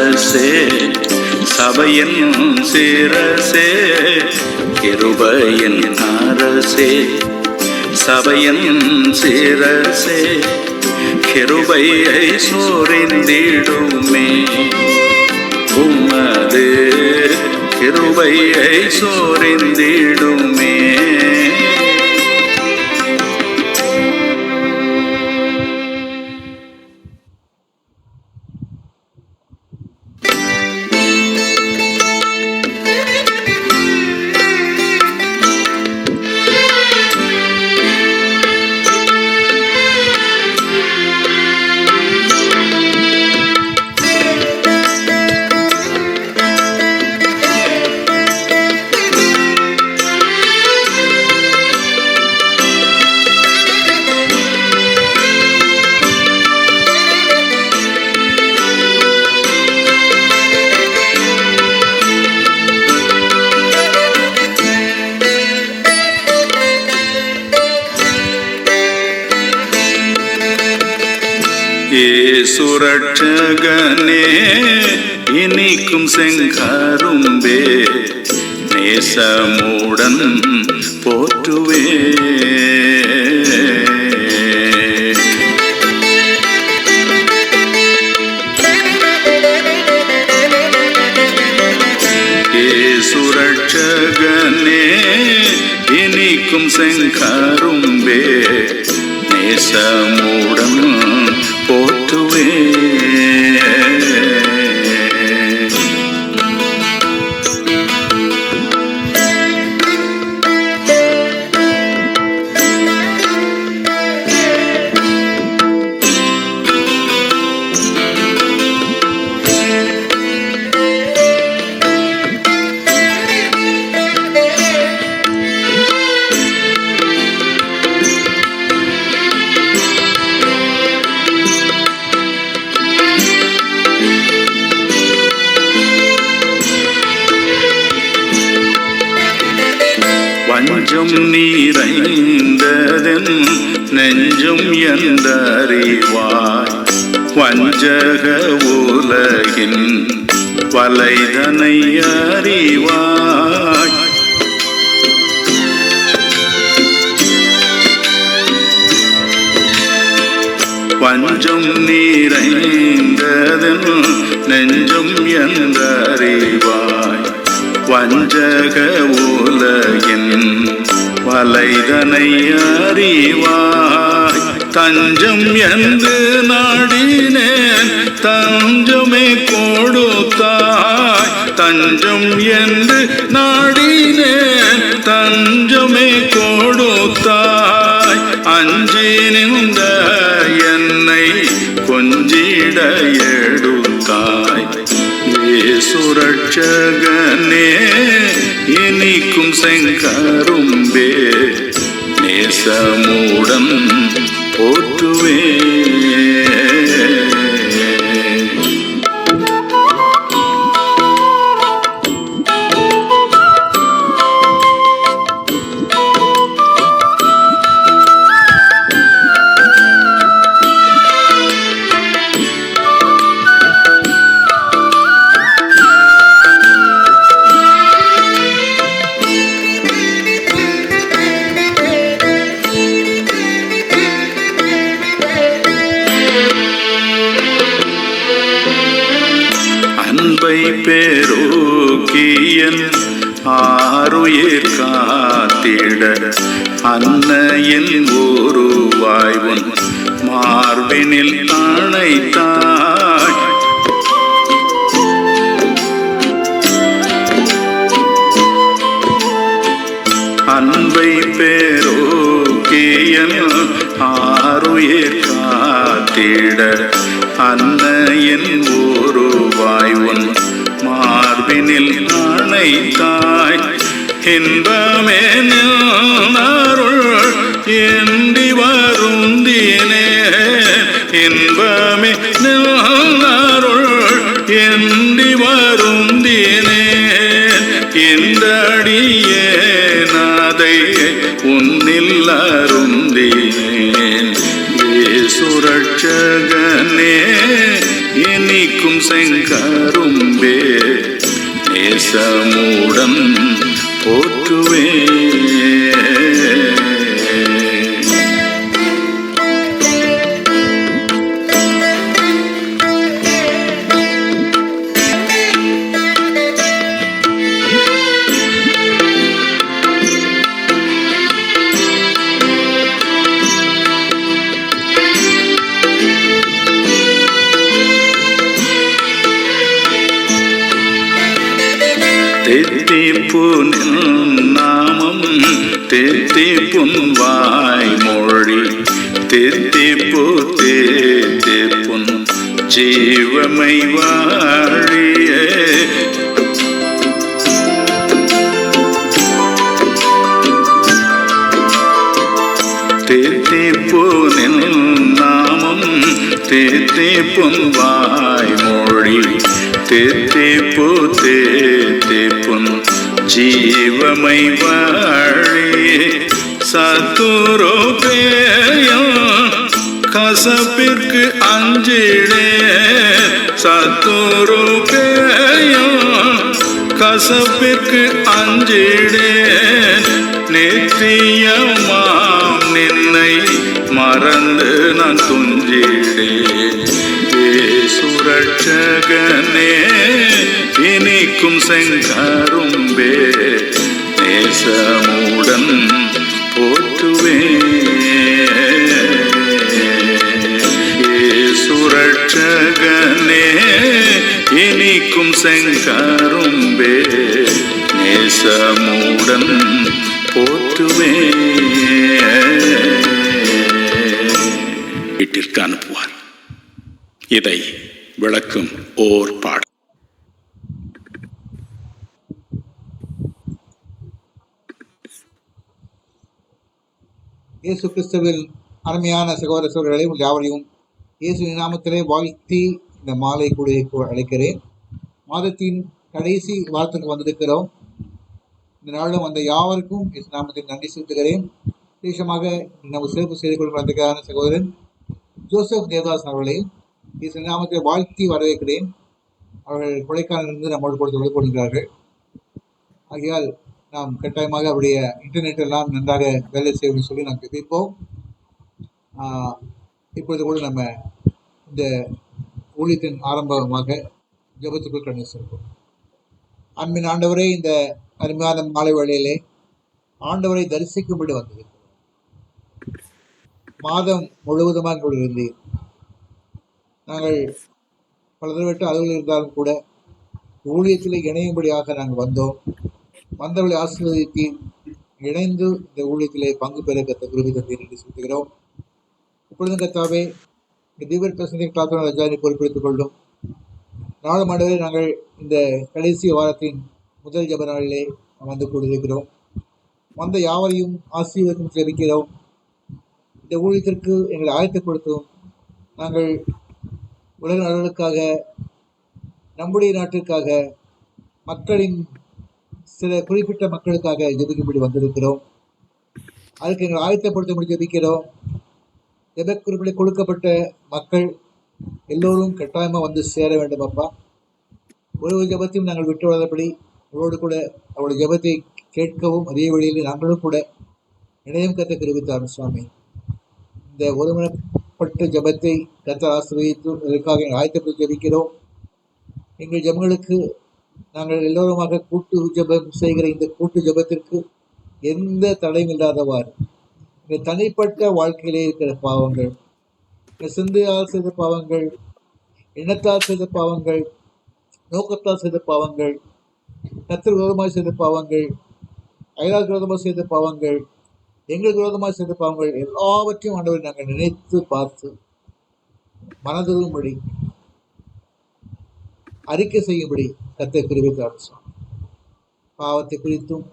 அரசே சபையின் சிரசே கிருபையின் அரசே சபையின் சிரசே கிருபையை சோரிந்திடுமே உமது கிருபையை சோரிந்திடுமே. சுரட்சகனே இனிக்கும் செங்கரும்பே நேசமுடன் போற்றுவே சுரட்சகனே இனிக்கும் செங்கரும்பே நேசமுடன் போற்றுவே. வஞ்சம் நீரைந்ததன் நெஞ்சும் எந்தறிவாய் வஞ்சக உலகின் வலைதனை அறிவாய் வஞ்சம் நீரைந்ததன் நெஞ்சும் எந்தறிவாய் வஞ்சக உலகின் வலைதனை அறிவாய் தஞ்சம் என்று நாடினேன் தஞ்சமே கொடுத்தாய் தஞ்சம் என்று நாடினேன் தஞ்சமே கொடுத்தாய் அஞ்சி நின்ற என்னை கொஞ்சிட எடுத்தாய் சுரட்சகனே இனிக்கும் செங்கரும்பே நேசமுடன் போற்றுவே. அன்பை பெருக்கியன் ஆருயிர் காத்திட அன்னையின் உருவாய்வன் மார்பினில் அணைத்தாய் அன்பை பெருக்கியன் ஆருயிர் காத்திட அன்னையின் உருவாய்வன் மார்பினில் அணைத்தாய் இன்பமே அருள் எண்டி வருந்தினே இன்பமே அருள் எண்டி வருந்தினே இந்த அடியே நாதை உன்னில் அருந்தினேன் சுரட்சகனே இனிக்கும் செங்க கரும்பே நேசமுடன் போற்றுவே. தித்திப்புன் நாமம் தித்திப்புன் வாய்மொழி தித்திப்பு தித்திப்புன் ஜீவமை வாழிய. தித்திப்புன் நாமம் தித்திப்புன் வாய்மொழி தித்திப்பு தித்திப்புன் ஜீவமை வாழி. சத்துருபேயம் கசப்பிற்கு அஞ்சிடே சத்துருபேயம் கசப்பிற்கு அஞ்சிடே. நித்தியமாம் நின்னை மறந்து நான் துஞ்சிடே. சுரட்சகனே இனிக்கும் செங்கரும்பே நேசமுடன் போற்றுவே. சுரட்சகனே இனிக்கும் செங்கரும்பே நேசமுடன் போற்றுவே. வீட்டிற்கு அனுப்புவார். இதை விளக்கும் ஓர் பாடல். இயேசு கிறிஸ்துவில் அருமையான சகோதர சகோதரர்களை யாவரையும் இயேசுவின் நாமத்திலே வாழ்த்தி இந்த மாலை கூடிய அழைக்கிறேன். மாதத்தின் கடைசி வாரத்துக்கு வந்திருக்கிறோம். இந்த நாளிலும் அந்த யாவருக்கும் இயேசு நாமத்தில் நன்றி செலுத்துகிறேன். விசேஷமாக நம்ம சிறப்பு செய்து கொள்கிற சகோதரன் ஜோசப் தேவதாஸ் அவர்களையும் இயேசு நாமத்தை வாழ்த்தி வரவேற்கிறேன். அவர்கள் கொடைக்கானலிருந்து நம்மோடு கொடுத்து விடுபடுகிறார்கள். ஆகையால் நாம் கட்டாயமாக அவருடைய இன்டர்நெட் எல்லாம் நன்றாக வேலை செய்யணும்னு சொல்லி நாம் ஜெபிப்போம். இப்பொழுது கூட நம்ம இந்த ஊழியத்தின் ஆரம்பமாக ஜெபத்துக்குள் கடந்து செல்வோம். அன்பின் ஆண்டவரே, இந்த அருமையான மாலை வேளையிலே ஆண்டவரை தரிசிக்கும்படி வந்தது. மாதம் முழுவதுமாக கூட இருந்தீர். நாங்கள் பல தடவை அலுவலகம் இருந்தாலும் கூட ஊழியத்தில் இணையும்படியாக நாங்கள் வந்தோம். வந்தவர்களை ஆசீர்வதித்து இணைந்து இந்த ஊழியத்திலே பங்கு பெற கத்த கிருபை தந்தீர் என்று செலுத்துகிறோம். இப்பொழுதும் கத்தாவே தீவிர பிரசனை காத்தோட ரஜானை பொறுப்பெடுத்துக் கொள்ளும். நாளும் ஆண்டவரை நாங்கள் இந்த கடைசி வாரத்தின் முதல் ஜெப நாளிலே வந்து கொண்டிருக்கிறோம். வந்த யாவரையும் ஆசீர்வாதம் ஜெபிக்கிறோம். இந்த ஊழியத்திற்கு எங்களை ஆயத்தப்படுத்தும். நாங்கள் உலக நலனுக்காக, நம்முடைய நாட்டிற்காக, மக்களின் சில குறிப்பிட்ட மக்களுக்காக ஜெபிக்கும்படி வந்திருக்கிறோம். அதுக்கு எங்களை ஆயத்தப்படுத்தும்படி ஜெபிக்கிறோம். ஜெப குறிப்பிட கொடுக்கப்பட்ட மக்கள் எல்லோரும் கட்டாயமாக வந்து சேர வேண்டும். அப்பா, ஒரு ஜெபத்தையும் நாங்கள் விட்டு வளர்ந்தபடி அவரோடு கூட அவருடைய ஜெபத்தை கேட்கவும் அதே வழியில் நாங்களும் கூட இணையம் கத்த கிருபித்தார் சுவாமி. இந்த ஒருமனப்பட்ட ஜெபத்தை கத்த ஆசிர்வதித்து இதற்காக ஆயத்தப்பட்டு ஜெபிக்கிறோம். எங்கள் ஜெபங்களுக்கு நாங்கள் எல்லோருமாக கூட்டு ஜெபம் செய்கிற இந்த கூட்டு ஜெபத்திற்கு எந்த தடையும் இல்லாதவாறு எங்கள் தனிப்பட்ட வாழ்க்கையிலே இருக்கிற பாவங்கள், சிந்தையால் செய்த பாவங்கள், எண்ணத்தால் செய்த பாவங்கள், நோக்கத்தால் செய்த பாவங்கள், கர்த்தர் விரோதமாக செய்த பாவங்கள், அயலார் விரோதமாக செய்த பாவங்கள், எங்களுக்கு விரோதமாக செய்த பாவங்கள் எல்லாவற்றையும் ஆண்டவர் நாங்கள் நினைத்து பார்த்து மனதுரும்படி அறிக்கை செய்யும்படி கர்த்தர் கிருபை தாரும். பாவத்தை குறித்தும்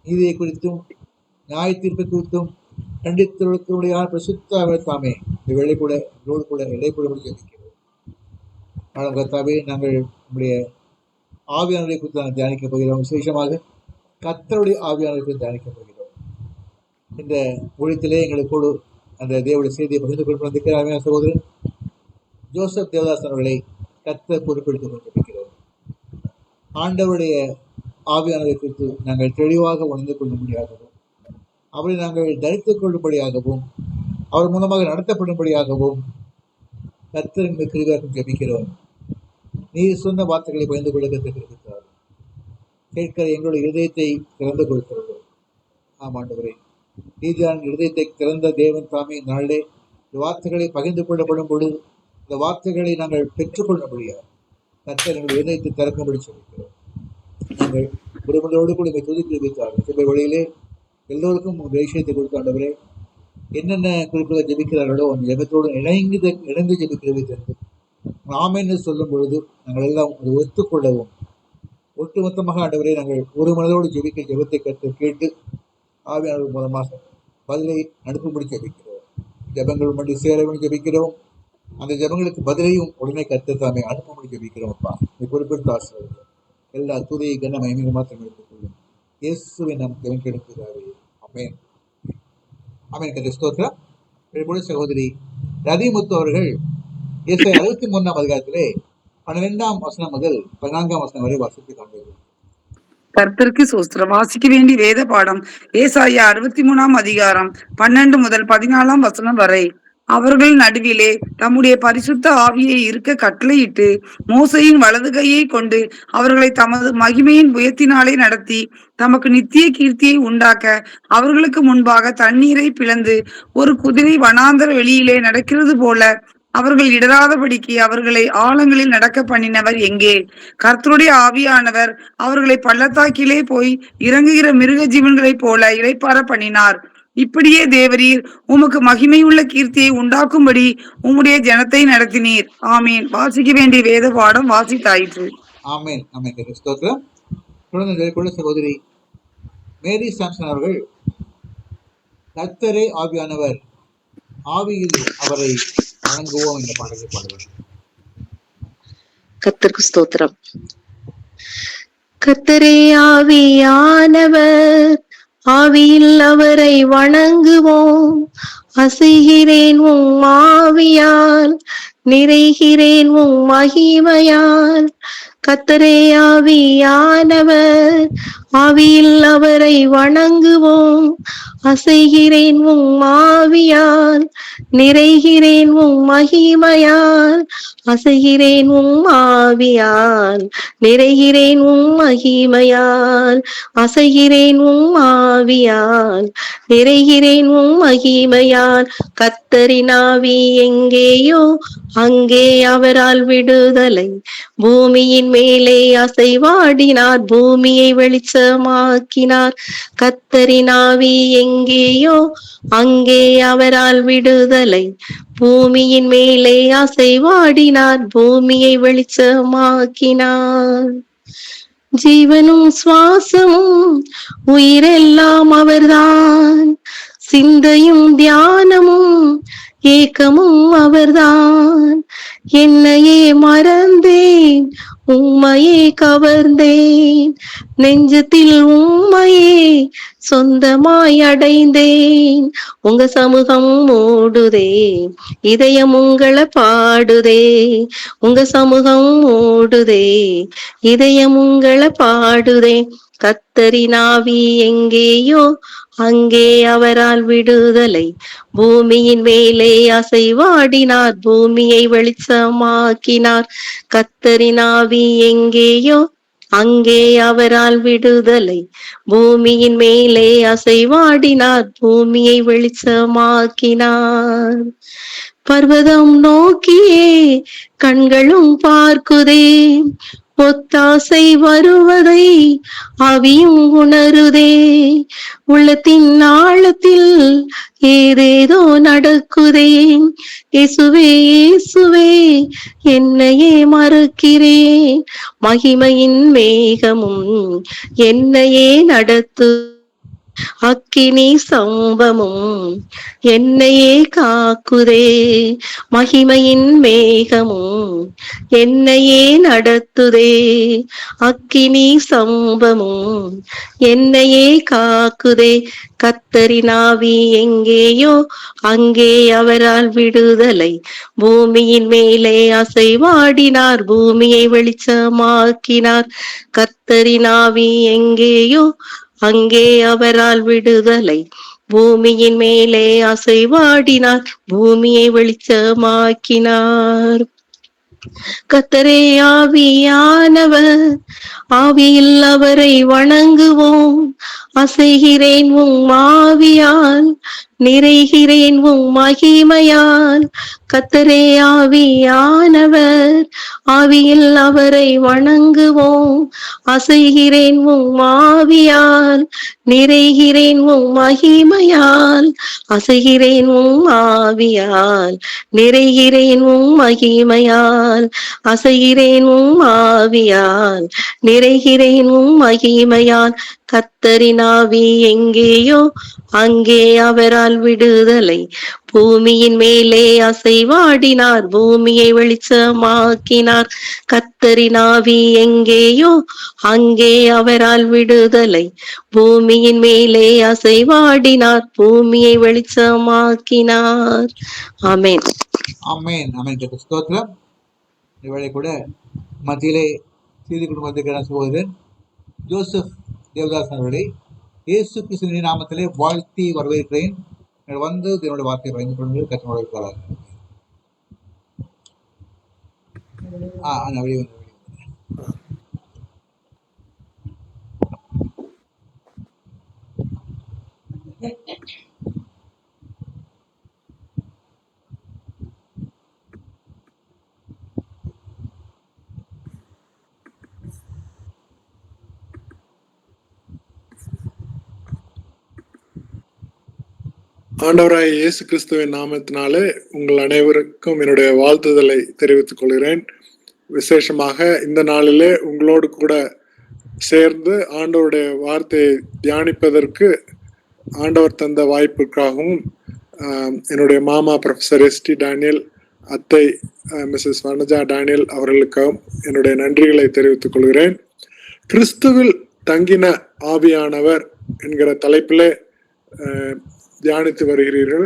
நீதியை குறித்தும் நியாய தீர்ப்பை குறித்தும் கண்டித்தவர்களுடைய பிரசுத்த தாமே இந்த வேலை கூட இதோடு கூட இடைப்படும்படி ஜெபிக்கிறோம். ஆனால் கர்த்தாவே, நாங்கள் நம்முடைய ஆவியானவரை குறித்து நாங்கள் தியானிக்கப் போகிறோம். விசேஷமாக கர்த்தருடைய ஆவியானவரை குறித்து தியானிக்கப் போகிறோம். இந்த ஊழியத்திலே எங்களுக்கோடு அந்த தேவனுடைய செய்தியை பகிர்ந்து கொண்டு வந்திருக்கிற சகோதரன் ஜோசப் தேவதாஸ் அவர்களை கர்த்தர் பொறுப்பெடுத்துக் கொண்டிருக்கிறோம். ஆண்டவருடைய ஆவியானதை குறித்து நாங்கள் தெளிவாக உணர்ந்து கொள்ளும்படியாகவும், அவரை நாங்கள் தரித்துக் கொள்ளும்படியாகவும், அவர் மூலமாக நடத்தப்படும்படியாகவும் கர்த்தர் எங்களுக்கு கிருபையாக ஜெபிக்கிறோம். நீர் சொன்ன வார்த்தைகளை பயந்து கொள்ள கற்றுக்கிறார். கேட்கிற எங்களுடைய இருதயத்தை திறந்து கொடுக்கிறது. ஆமாண்டவரே, நீதியான இருதயத்தை திறந்த தேவன் தாமே நாளே இந்த வார்த்தைகளை பகிர்ந்து கொள்ளப்படும் பொழுது இந்த வார்த்தைகளை நாங்கள் பெற்றுக்கொள்ள முடியாது. கர்த்தர் எங்களுடைய இதயத்தை திறக்கும்படி சொல்லிக்கிறோம். நாங்கள் குடும்பத்தோடு கூட இதை துதித்து வைத்தார்கள். சில வழியிலே எல்லோருக்கும் ஒரு விஷயத்தை கொடுத்தாண்டவரே, என்னென்ன குறிப்புகளை ஜெபிக்கிறார்களோ அந்த ஜெபத்தோடு இணைந்து ஜெபிக்கிறதை தந்து நாம் என்ன சொல்லும் பொழுது நாங்கள் எல்லாம் அதை ஒத்துக்கொள்ளவும், ஒட்டுமொத்தமாக ஆண்டவரே நாங்கள் ஒரு மனதோடு ஜெபிக்க ஜெபத்தை கேட்டு ஆவியானவர் மூலமாக பதிலை அனுப்பும்படி ஜெபிக்கிறோம். ஜெபங்கள் மண்டி சேரவும் ஜெபிக்கிறோம். அந்த ஜெபங்களுக்கு பதிலையும் உடனே கர்த்தர் தாமே அனுப்பும்படி ஜெபிக்கிறோம். அப்பா, இந்த குறிப்பிட்ட ஆசிரியர்கள் எல்லா துறையை கன மகிமையை மாத்திரம் எடுத்துக்கொள்ளும். இயேசுவை நாம் ஜெபம் கெடுக்கிறாரே. ஆமென். ஆமென். கர்த்தர் ஸ்தோத்திரம். இப்பொழுது சகோதரி ரதிமுத்து அவர்கள் ஏசாயா 63ஆம் அதிகாரத்திலே 12ஆம் வசனம் முதல் 14ஆம் வசனம் வரை வாசித்து காண்பீர்கள். கர்த்தருக்கு சோஸ்திரம். வாசிக்க வேண்டிய வேத பாடம் ஏசாயா 63ஆம் அதிகாரம் 12 முதல் 14ஆம் வசனம் வரை. அவர்கள் நடுவிலே தம்முடைய பரிசுத்த ஆவியை இருக்க கட்டளையிட்டு மோசையின் வலது கையை கொண்டு அவர்களை தமது மகிமையின் புயத்தினாலே நடத்தி தமக்கு நித்திய கீர்த்தியை உண்டாக்க அவர்களுக்கு முன்பாக தண்ணீரை பிளந்து ஒரு குதிரை வனாந்தர வெளியிலே நடக்கிறது போல அவர்கள் இடராதபடிக்கு அவர்களை ஆழங்களில் நடக்க பண்ணினவர் எங்கே? கர்த்தருடைய ஆவியானவர் அவர்களை பள்ளத்தாக்கிலே போய் இறங்குகிற மிருக ஜீவன்களைப் போல இளைப்பார பண்ணினார். இப்படியே தேவரீர் உமக்கு மகிமையுள்ள கீர்த்தியை உண்டாக்கும்படி உம்முடைய ஜனத்தை நடத்தினீர். ஆமீன். வாசிக்க வேண்டிய வேத பாடம் வாசித்தாயிற்று. ஆமேன். ஆமேன். ஸ்தோத்திரம். தொடர்ந்து சகோதரி மேரி சாம்சன் அவர்கள் கர்த்தரே ஆவியானவர், ஆவியில் அவரை வணங்குவோம் என்ற பாடலை பாடுவார். கர்த்தருக்கு ஸ்தோத்திரம். கர்த்தரே ஆவியானவர், ஆவியில் அவரை வணங்குவோம். அசைகிறேன் உம் ஆவியால், நிறைகிறேன் உம் மகிமையால். கர்த்தரே ஆவியானவர், ஆவியில் அவரை வணங்குவோம். அசைகிறேன் உம் ஆவியால், நிறைகிறேன் உம் மகிமையால். அசைகிறேன் உம் ஆவியால், நிறைகிறேன் உம் மகிமையால். அசைகிறேன் உம் ஆவியால், நிறைகிறேன் உம் மகிமையால். கர்த்தரின் ஆவி எங்கேயோ அங்கே அவரால் விடுதலை. பூமியின் மேலே அசைவாடினார், பூமியை வெளிச்சமாக்கினார். கர்த்தரின் ஆவி எங்கேயோ அங்கே அவரால் விடுதலை. பூமியின் மேலே அசைவாடினார், பூமியை வெளிச்சமாக்கினார். ஜீவனும் சுவாசமும் உயிரெல்லாம் அவர்தான், சிந்தையும் தியானமும் ஏக்கமும் அவர்தான். என்னையே மறந்தேன், உம்மையே கவர்ந்தேன். நெஞ்சத்தில் உம்மையே சொந்தமாய் அடைந்தேன். உங்க சமூகம் ஓடுதே, இதயம் உங்களை பாடுதே. உங்க சமூகம் ஓடுதே, இதயம் உங்களை பாடுதே. கர்த்தரின் ஆவி எங்கேயோ அங்கே அவரால் விடுதலை. பூமியின் மேலே அசைவாடினார், பூமியை வெளிச்சமாக்கினார். கர்த்தரின் ஆவி எங்கேயோ அங்கே அவரால் விடுதலை. பூமியின் மேலே அசைவாடினார், பூமியை வெளிச்சமாக்கினார். பர்வதம் நோக்கியே கண்களும் பார்க்குதே, ஒத்தாசை வருவதை ஆவியும் உணருதே. உள்ளத்தின் ஆழத்தில் ஏதேதோ நடக்குதே. இயேசுவே இயேசுவே என்னையே மறக்கிறேன். மகிமையின் மேகமும் என்னையே நடத்து அக்கினி சம்பமும் என்னையே காக்குதே. மகிமையின் மேகமும் என்னையே நடத்துதே. அக்கினி சம்பமும் என்னையே காக்குதே. கர்த்தரின் ஆவி எங்கேயோ அங்கே அவரால் விடுதலை. பூமியின் மேலே அசைவாடினார், பூமியை வெளிச்சமாக்கினார். கர்த்தரின் ஆவி எங்கேயோ அங்கே அவரால் விடுதலை. பூமியின் மேலே அசைவாடினார், பூமியை வெளிச்சமாக்கினார். கர்த்தரே ஆவியானவர், ஆவியில் அவரை வணங்குவோம். அசைகிறேன் உம் ஆவியால், நிறைகிறேன் உம் மகிமையால். கர்த்தரே ஆவியானவர், ஆவியில் அவரை வணங்குவோம். அசைகிறேன் உம் ஆவியால், நிறைகிறேன் உம் மகிமையால். அசைகிறேன் உம் ஆவியால், நிறைகிறேன் உம் மகிமையால். அசைகிறேன் உம் ஆவியால், நிறைகிறேன் உம் மகிமையால். கர்த்தரின் ஆவி எங்கேயோ அங்கே அவரால் விடுதலை. பூமியின் மேலே அசைவாடினார், பூமியை வெளிச்சமாக்கினார். கர்த்தரின் ஆவி எங்கேயோ அங்கே அவரால் விடுதலை. பூமியின் மேலே அசைவாடினார், பூமியை வெளிச்சமாக்கினார். ஆமென். ஆமென். ஆமென். ஸ்தோத்திரம். இவளை கூட மத்தியிலே செய்தி குடும்பத்துக்கு சகோதரன் ஜோசப் தேவதாஸ் அவர்களை இயேசு கிறிஸ்துவின் நாமத்திலே வாழ்த்தி வரவேற்கிறேன். வந்து என்னுடைய வார்த்தையை பயந்து கொண்டு கற்றோட இருக்கிறார். ஆண்டவராய் இயேசு கிறிஸ்துவின் நாமத்தினாலே உங்கள் அனைவருக்கும் என்னுடைய வாழ்த்துதலை தெரிவித்துக் கொள்கிறேன். விசேஷமாக இந்த நாளிலே உங்களோடு கூட சேர்ந்து ஆண்டவருடைய வார்த்தையை தியானிப்பதற்கு ஆண்டவர் தந்த வாய்ப்புக்காகவும் என்னுடைய மாமா ப்ரொஃபசர் எஸ்டி டேனியல், அத்தை மிஸ்ஸஸ் வனஜா டேனியல் அவர்களுக்காகவும் என்னுடைய நன்றிகளை தெரிவித்துக் கொள்கிறேன். கிறிஸ்துவில் தங்கின ஆவியானவர் என்கிற தலைப்பிலே தியானித்து வருகிறீர்கள்.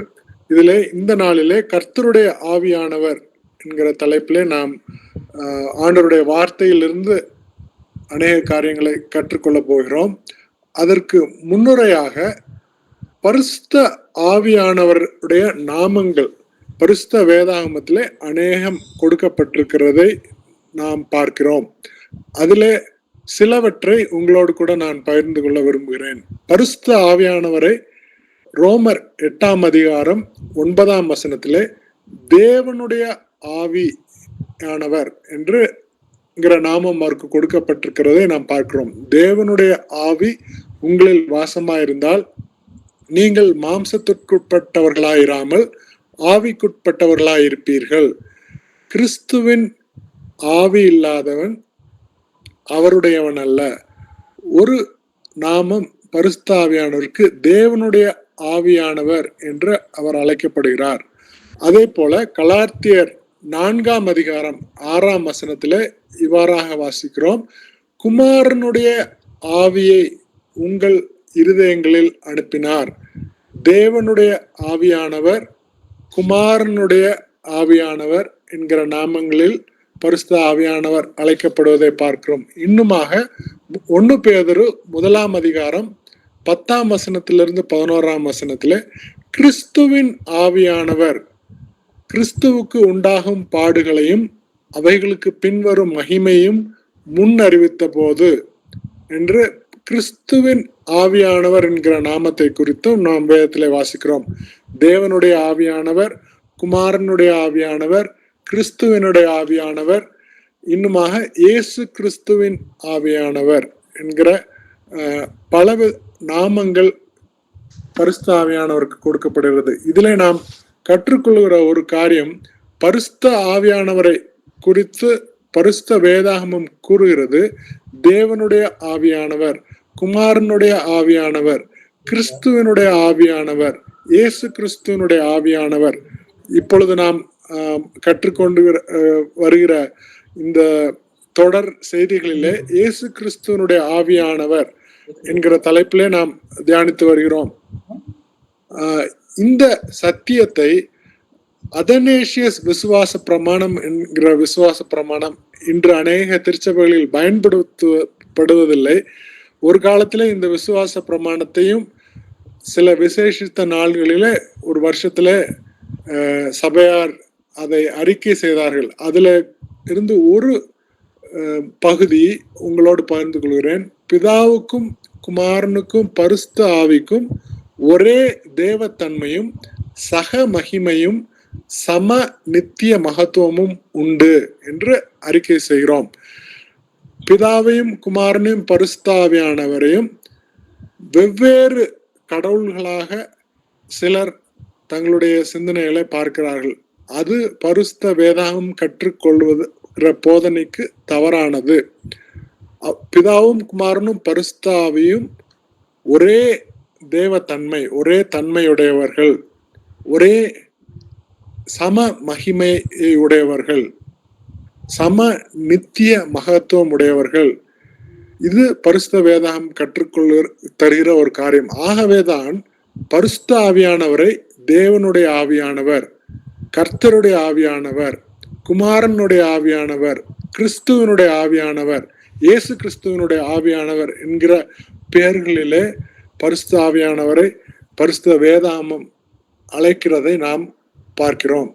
இதிலே இந்த நாளிலே கர்த்தருடைய ஆவியானவர் என்கிற தலைப்பிலே நாம் ஆண்டவருடைய வார்த்தையிலிருந்து அநேக காரியங்களை கற்றுக்கொள்ள போகிறோம். அதற்கு முன்னுரையாக பரிசுத்த ஆவியானவருடைய நாமங்கள் பரிசுத்த வேதாகமத்திலே அநேகம் கொடுக்கப்பட்டிருக்கிறதை நாம் பார்க்கிறோம். அதிலே சிலவற்றை உங்களோடு கூட நான் பகிர்ந்து கொள்ள விரும்புகிறேன். பரிசுத்த ஆவியானவரை ரோமர் 8ஆம் அதிகாரம் 9ஆம் வசனத்திலே தேவனுடைய ஆவியானவர் என்று நாமம் அவருக்கு கொடுக்கப்பட்டிருக்கிறதை நாம் பார்க்கிறோம். தேவனுடைய ஆவி உங்களில் வாசமாயிருந்தால் நீங்கள் மாம்சத்திற்குட்பட்டவர்களாயிராமல் ஆவிக்குட்பட்டவர்களாயிருப்பீர்கள். கிறிஸ்துவின் ஆவி இல்லாதவன் அவருடையவன் அல்ல. ஒரு நாமம் பரிசுத்த ஆவியானவருக்கு தேவனுடைய ஆவியானவர் என்று அவர் அழைக்கப்படுகிறார். அதே போல கலாத்தியர் 4ஆம் அதிகாரம் 6ஆம் வசனத்திலே இவ்வாறாக வாசிக்கிறோம்: குமாரனுடைய ஆவியை உங்கள் இருதயங்களில் அனுப்பினார். தேவனுடைய ஆவியானவர், குமாரனுடைய ஆவியானவர் என்கிற நாமங்களில் பரிசுத்த ஆவியானவர் அழைக்கப்படுவதை பார்க்கிறோம். இன்னுமாக 1 பேதுரு 1ஆம் அதிகாரம் 10ஆம் வசனத்திலிருந்து 11ஆம் வசனத்திலே கிறிஸ்துவின் ஆவியானவர் கிறிஸ்துவுக்கு உண்டாகும் பாடுகளையும் அவைகளுக்கு பின்வரும் மகிமையும் முன் அறிவித்த போது என்று கிறிஸ்துவின் ஆவியானவர் என்கிற நாமத்தை குறித்தும் நாம் வேதத்திலே வாசிக்கிறோம். தேவனுடைய ஆவியானவர், குமாரனுடைய ஆவியானவர், கிறிஸ்துவனுடைய ஆவியானவர், இன்னுமாக இயேசு கிறிஸ்துவின் ஆவியானவர் என்கிற பல நாமங்கள் பரிசுத்த ஆவியானவருக்கு கொடுக்கப்படுகிறது. இதிலே நாம் கற்றுக்கொள்கிற ஒரு காரியம், பரிசுத்த ஆவியானவரை குறித்து பரிசுத்த வேதாகமம் கூறுகிறது. தேவனுடைய ஆவியானவர், குமாரனுடைய ஆவியானவர், கிறிஸ்துவனுடைய ஆவியானவர், இயேசு கிறிஸ்துவனுடைய ஆவியானவர். இப்பொழுது நாம் கற்றுக்கொண்டு வருகிற இந்த தொடர் செய்திகளிலே இயேசு கிறிஸ்துவனுடைய ஆவியானவர் என்கிற தலைப்பிலே நாம் தியானித்து வருகிறோம். இந்த சத்தியத்தை அதனேஷியஸ் விசுவாச பிரமாணம் என்கிற விசுவாச பிரமாணம் இன்று அநேக திருச்சபைகளில் பயன்படுத்தப்படுவதில்லை. ஒரு காலத்திலே இந்த விசுவாச பிரமாணத்தையும் சில விசேஷித்த நாள்களிலே ஒரு வருஷத்துல சபையார் அதை அறிக்கை செய்தார்கள். அதுல இருந்து ஒரு பகுதி உங்களோடு பகிர்ந்து கொள்கிறேன். பிதாவுக்கும் குமாரனுக்கும் பரிசுத்த ஆவிக்கும் ஒரே தேவத்தன்மையும் சக மகிமையும் சம நித்திய மகத்துவமும் உண்டு என்று அறிக்கை செய்கிறோம். பிதாவையும் குமாரனையும் பரிசுத்த ஆவியானவரையும் வெவ்வேறு கடவுள்களாக சிலர் தங்களுடைய சிந்தனைகளை பார்க்கிறார்கள். அது பரிசுத்த வேதாகம் கற்றுக்கொள்வதுகிற போதனைக்கு தவறானது. பிதாவும் குமாரனும் பரிசுத்த ஆவியும் ஒரே தேவத்தன்மை, ஒரே தன்மையுடையவர்கள், ஒரே சம மகிமையை உடையவர்கள், சம நித்திய மகத்துவம் உடையவர்கள். இது பரிசுத்த வேதாகம் கற்றுக்கொள்ள தருகிற ஒரு காரியம். ஆகவேதான் பரிசுத்த ஆவியானவரை தேவனுடைய ஆவியானவர், கர்த்தருடைய ஆவியானவர், குமாரனுடைய ஆவியானவர், கிறிஸ்துவனுடைய ஆவியானவர், இயேசு கிறிஸ்துவனுடைய ஆவியானவர் என்கிற பெயர்களிலே பரிசுத்த ஆவியானவரை பரிசுத்த வேதாகமம் அழைக்கிறதை நாம் பார்க்கிறோம்.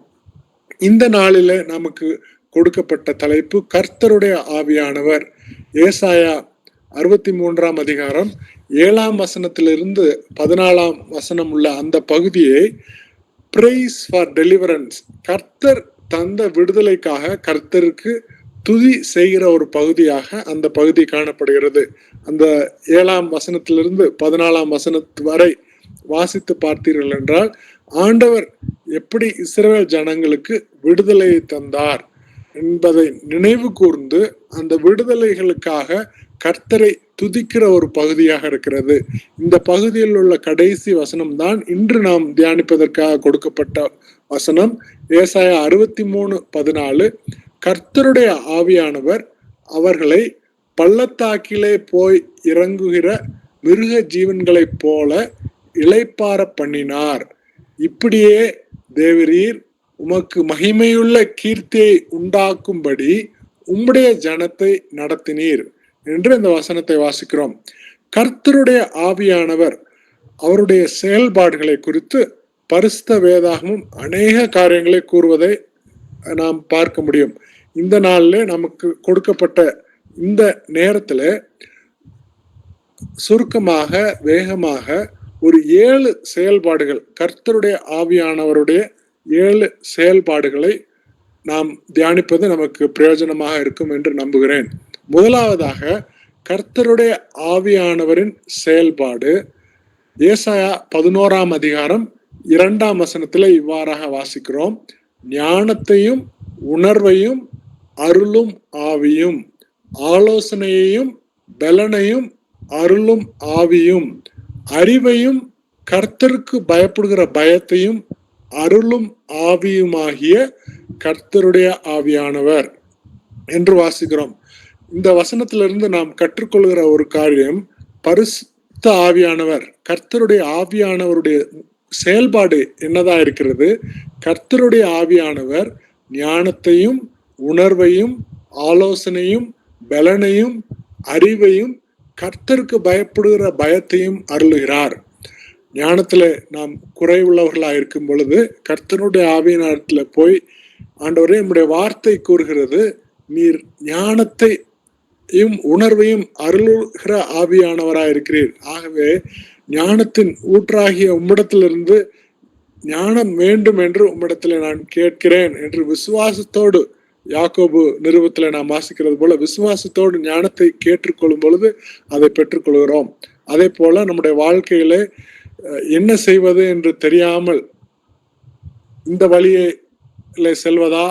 இந்த நாளிலே நமக்கு கொடுக்கப்பட்ட தலைப்பு கர்த்தருடைய ஆவியானவர். ஏசாயா 63 அதிகாரம் 7 வசனத்திலிருந்து 14 வசனம் உள்ள அந்த பகுதியை பிரைஸ் ஃபார் டெலிவரன்ஸ், கர்த்தர் தந்த விடுதலைக்காக கர்த்தருக்கு துதி செய்கிற ஒரு பகுதியாக அந்த பகுதி காணப்படுகிறது. அந்த 7 வசனத்திலிருந்து 14 வசனத்து வரை வாசித்து பார்த்தீர்கள் என்றால் ஆண்டவர் எப்படி இஸ்ரவேல் ஜனங்களுக்கு விடுதலையை தந்தார் என்பதை நினைவு கூர்ந்து அந்த விடுதலைகளுக்காக கர்த்தரை துதிக்கிற ஒரு பகுதியாக இருக்கிறது. இந்த பகுதியில் உள்ள கடைசி வசனம் தான் இன்று நாம் தியானிப்பதற்காக கொடுக்கப்பட்ட வசனம். ஏசாயா 63:14, கர்த்தருடைய ஆவியானவர் அவர்களை பள்ளத்தாக்கிலே போய் இறங்குகிற மிருக ஜீவன்களைப் போல இளைப்பார பண்ணினார். இப்படியே தேவரீர் உமக்கு மகிமையுள்ள கீர்த்தியை உண்டாக்கும்படி உம்முடைய ஜனத்தை நடத்தினீர் என்று இந்த வசனத்தை வாசிக்கிறோம். கர்த்தருடைய ஆவியானவர் அவருடைய செயல்பாடுகளை குறித்து பரிசுத்த வேதாகமும் அநேக காரியங்களை கூறுவதை நாம் பார்க்க முடியும். இந்த நாளில் நமக்கு கொடுக்கப்பட்ட இந்த நேரத்துல சுருக்கமாக வேகமாக ஒரு 7 செயல்பாடுகள், கர்த்தருடைய ஆவியானவருடைய 7 செயல்பாடுகளை நாம் தியானிப்பது நமக்கு பிரயோஜனமாக இருக்கும் என்று நம்புகிறேன். முதலாவதாக கர்த்தருடைய ஆவியானவரின் செயல்பாடு ஏசாயா 11 அதிகாரம் 2 வசனத்துல இவ்வாறாக வாசிக்கிறோம். ஞானத்தையும் உணர்வையும் அருளும் ஆவியும், ஆலோசனையையும் பலனையும் அருளும் ஆவியும், அறிவையும் கர்த்தருக்கு பயப்படுகிற பயத்தையும் அருளும் ஆவியுமாகிய கர்த்தருடைய ஆவியானவர் என்று வாசிக்கிறோம். இந்த வசனத்திலிருந்து நாம் கற்றுக்கொள்கிற ஒரு காரியம், பரிசுத்த ஆவியானவர், கர்த்தருடைய ஆவியானவருடைய செயல்பாடு என்னதா இருக்கிறது? கர்த்தருடைய ஆவியானவர் ஞானத்தையும் உணர்வையும் ஆலோசனையும் பலனையும் அறிவையும் கர்த்தருக்கு பயப்படுகிற பயத்தையும் அருளுகிறார். ஞானத்துல நாம் குறைவுள்ளவர்களா இருக்கும் பொழுது கர்த்தருடைய ஆவியானவரத்துல போய், ஆண்டவரே நம்முடைய வார்த்தை கூறுகிறது, நீர் ஞானத்தையும் உணர்வையும் அருளுகிற ஆவியானவராய் இருக்கிறீர். ஆகவே ஞானத்தின் ஊற்றாகிய உம்மிடத்திலிருந்து ஞானம் வேண்டும் என்று உம்மிடத்துல நான் கேட்கிறேன் என்று விசுவாசத்தோடு, யாக்கோபு நிருபத்துல நாம் வாசிக்கிறது போல விசுவாசத்தோடு ஞானத்தை கேட்டுக்கொள்ளும் பொழுது அதை பெற்றுக்கொள்கிறோம். அதே போல நம்முடைய வாழ்க்கையில என்ன செய்வது என்று தெரியாமல் இந்த வழியில செல்வதா,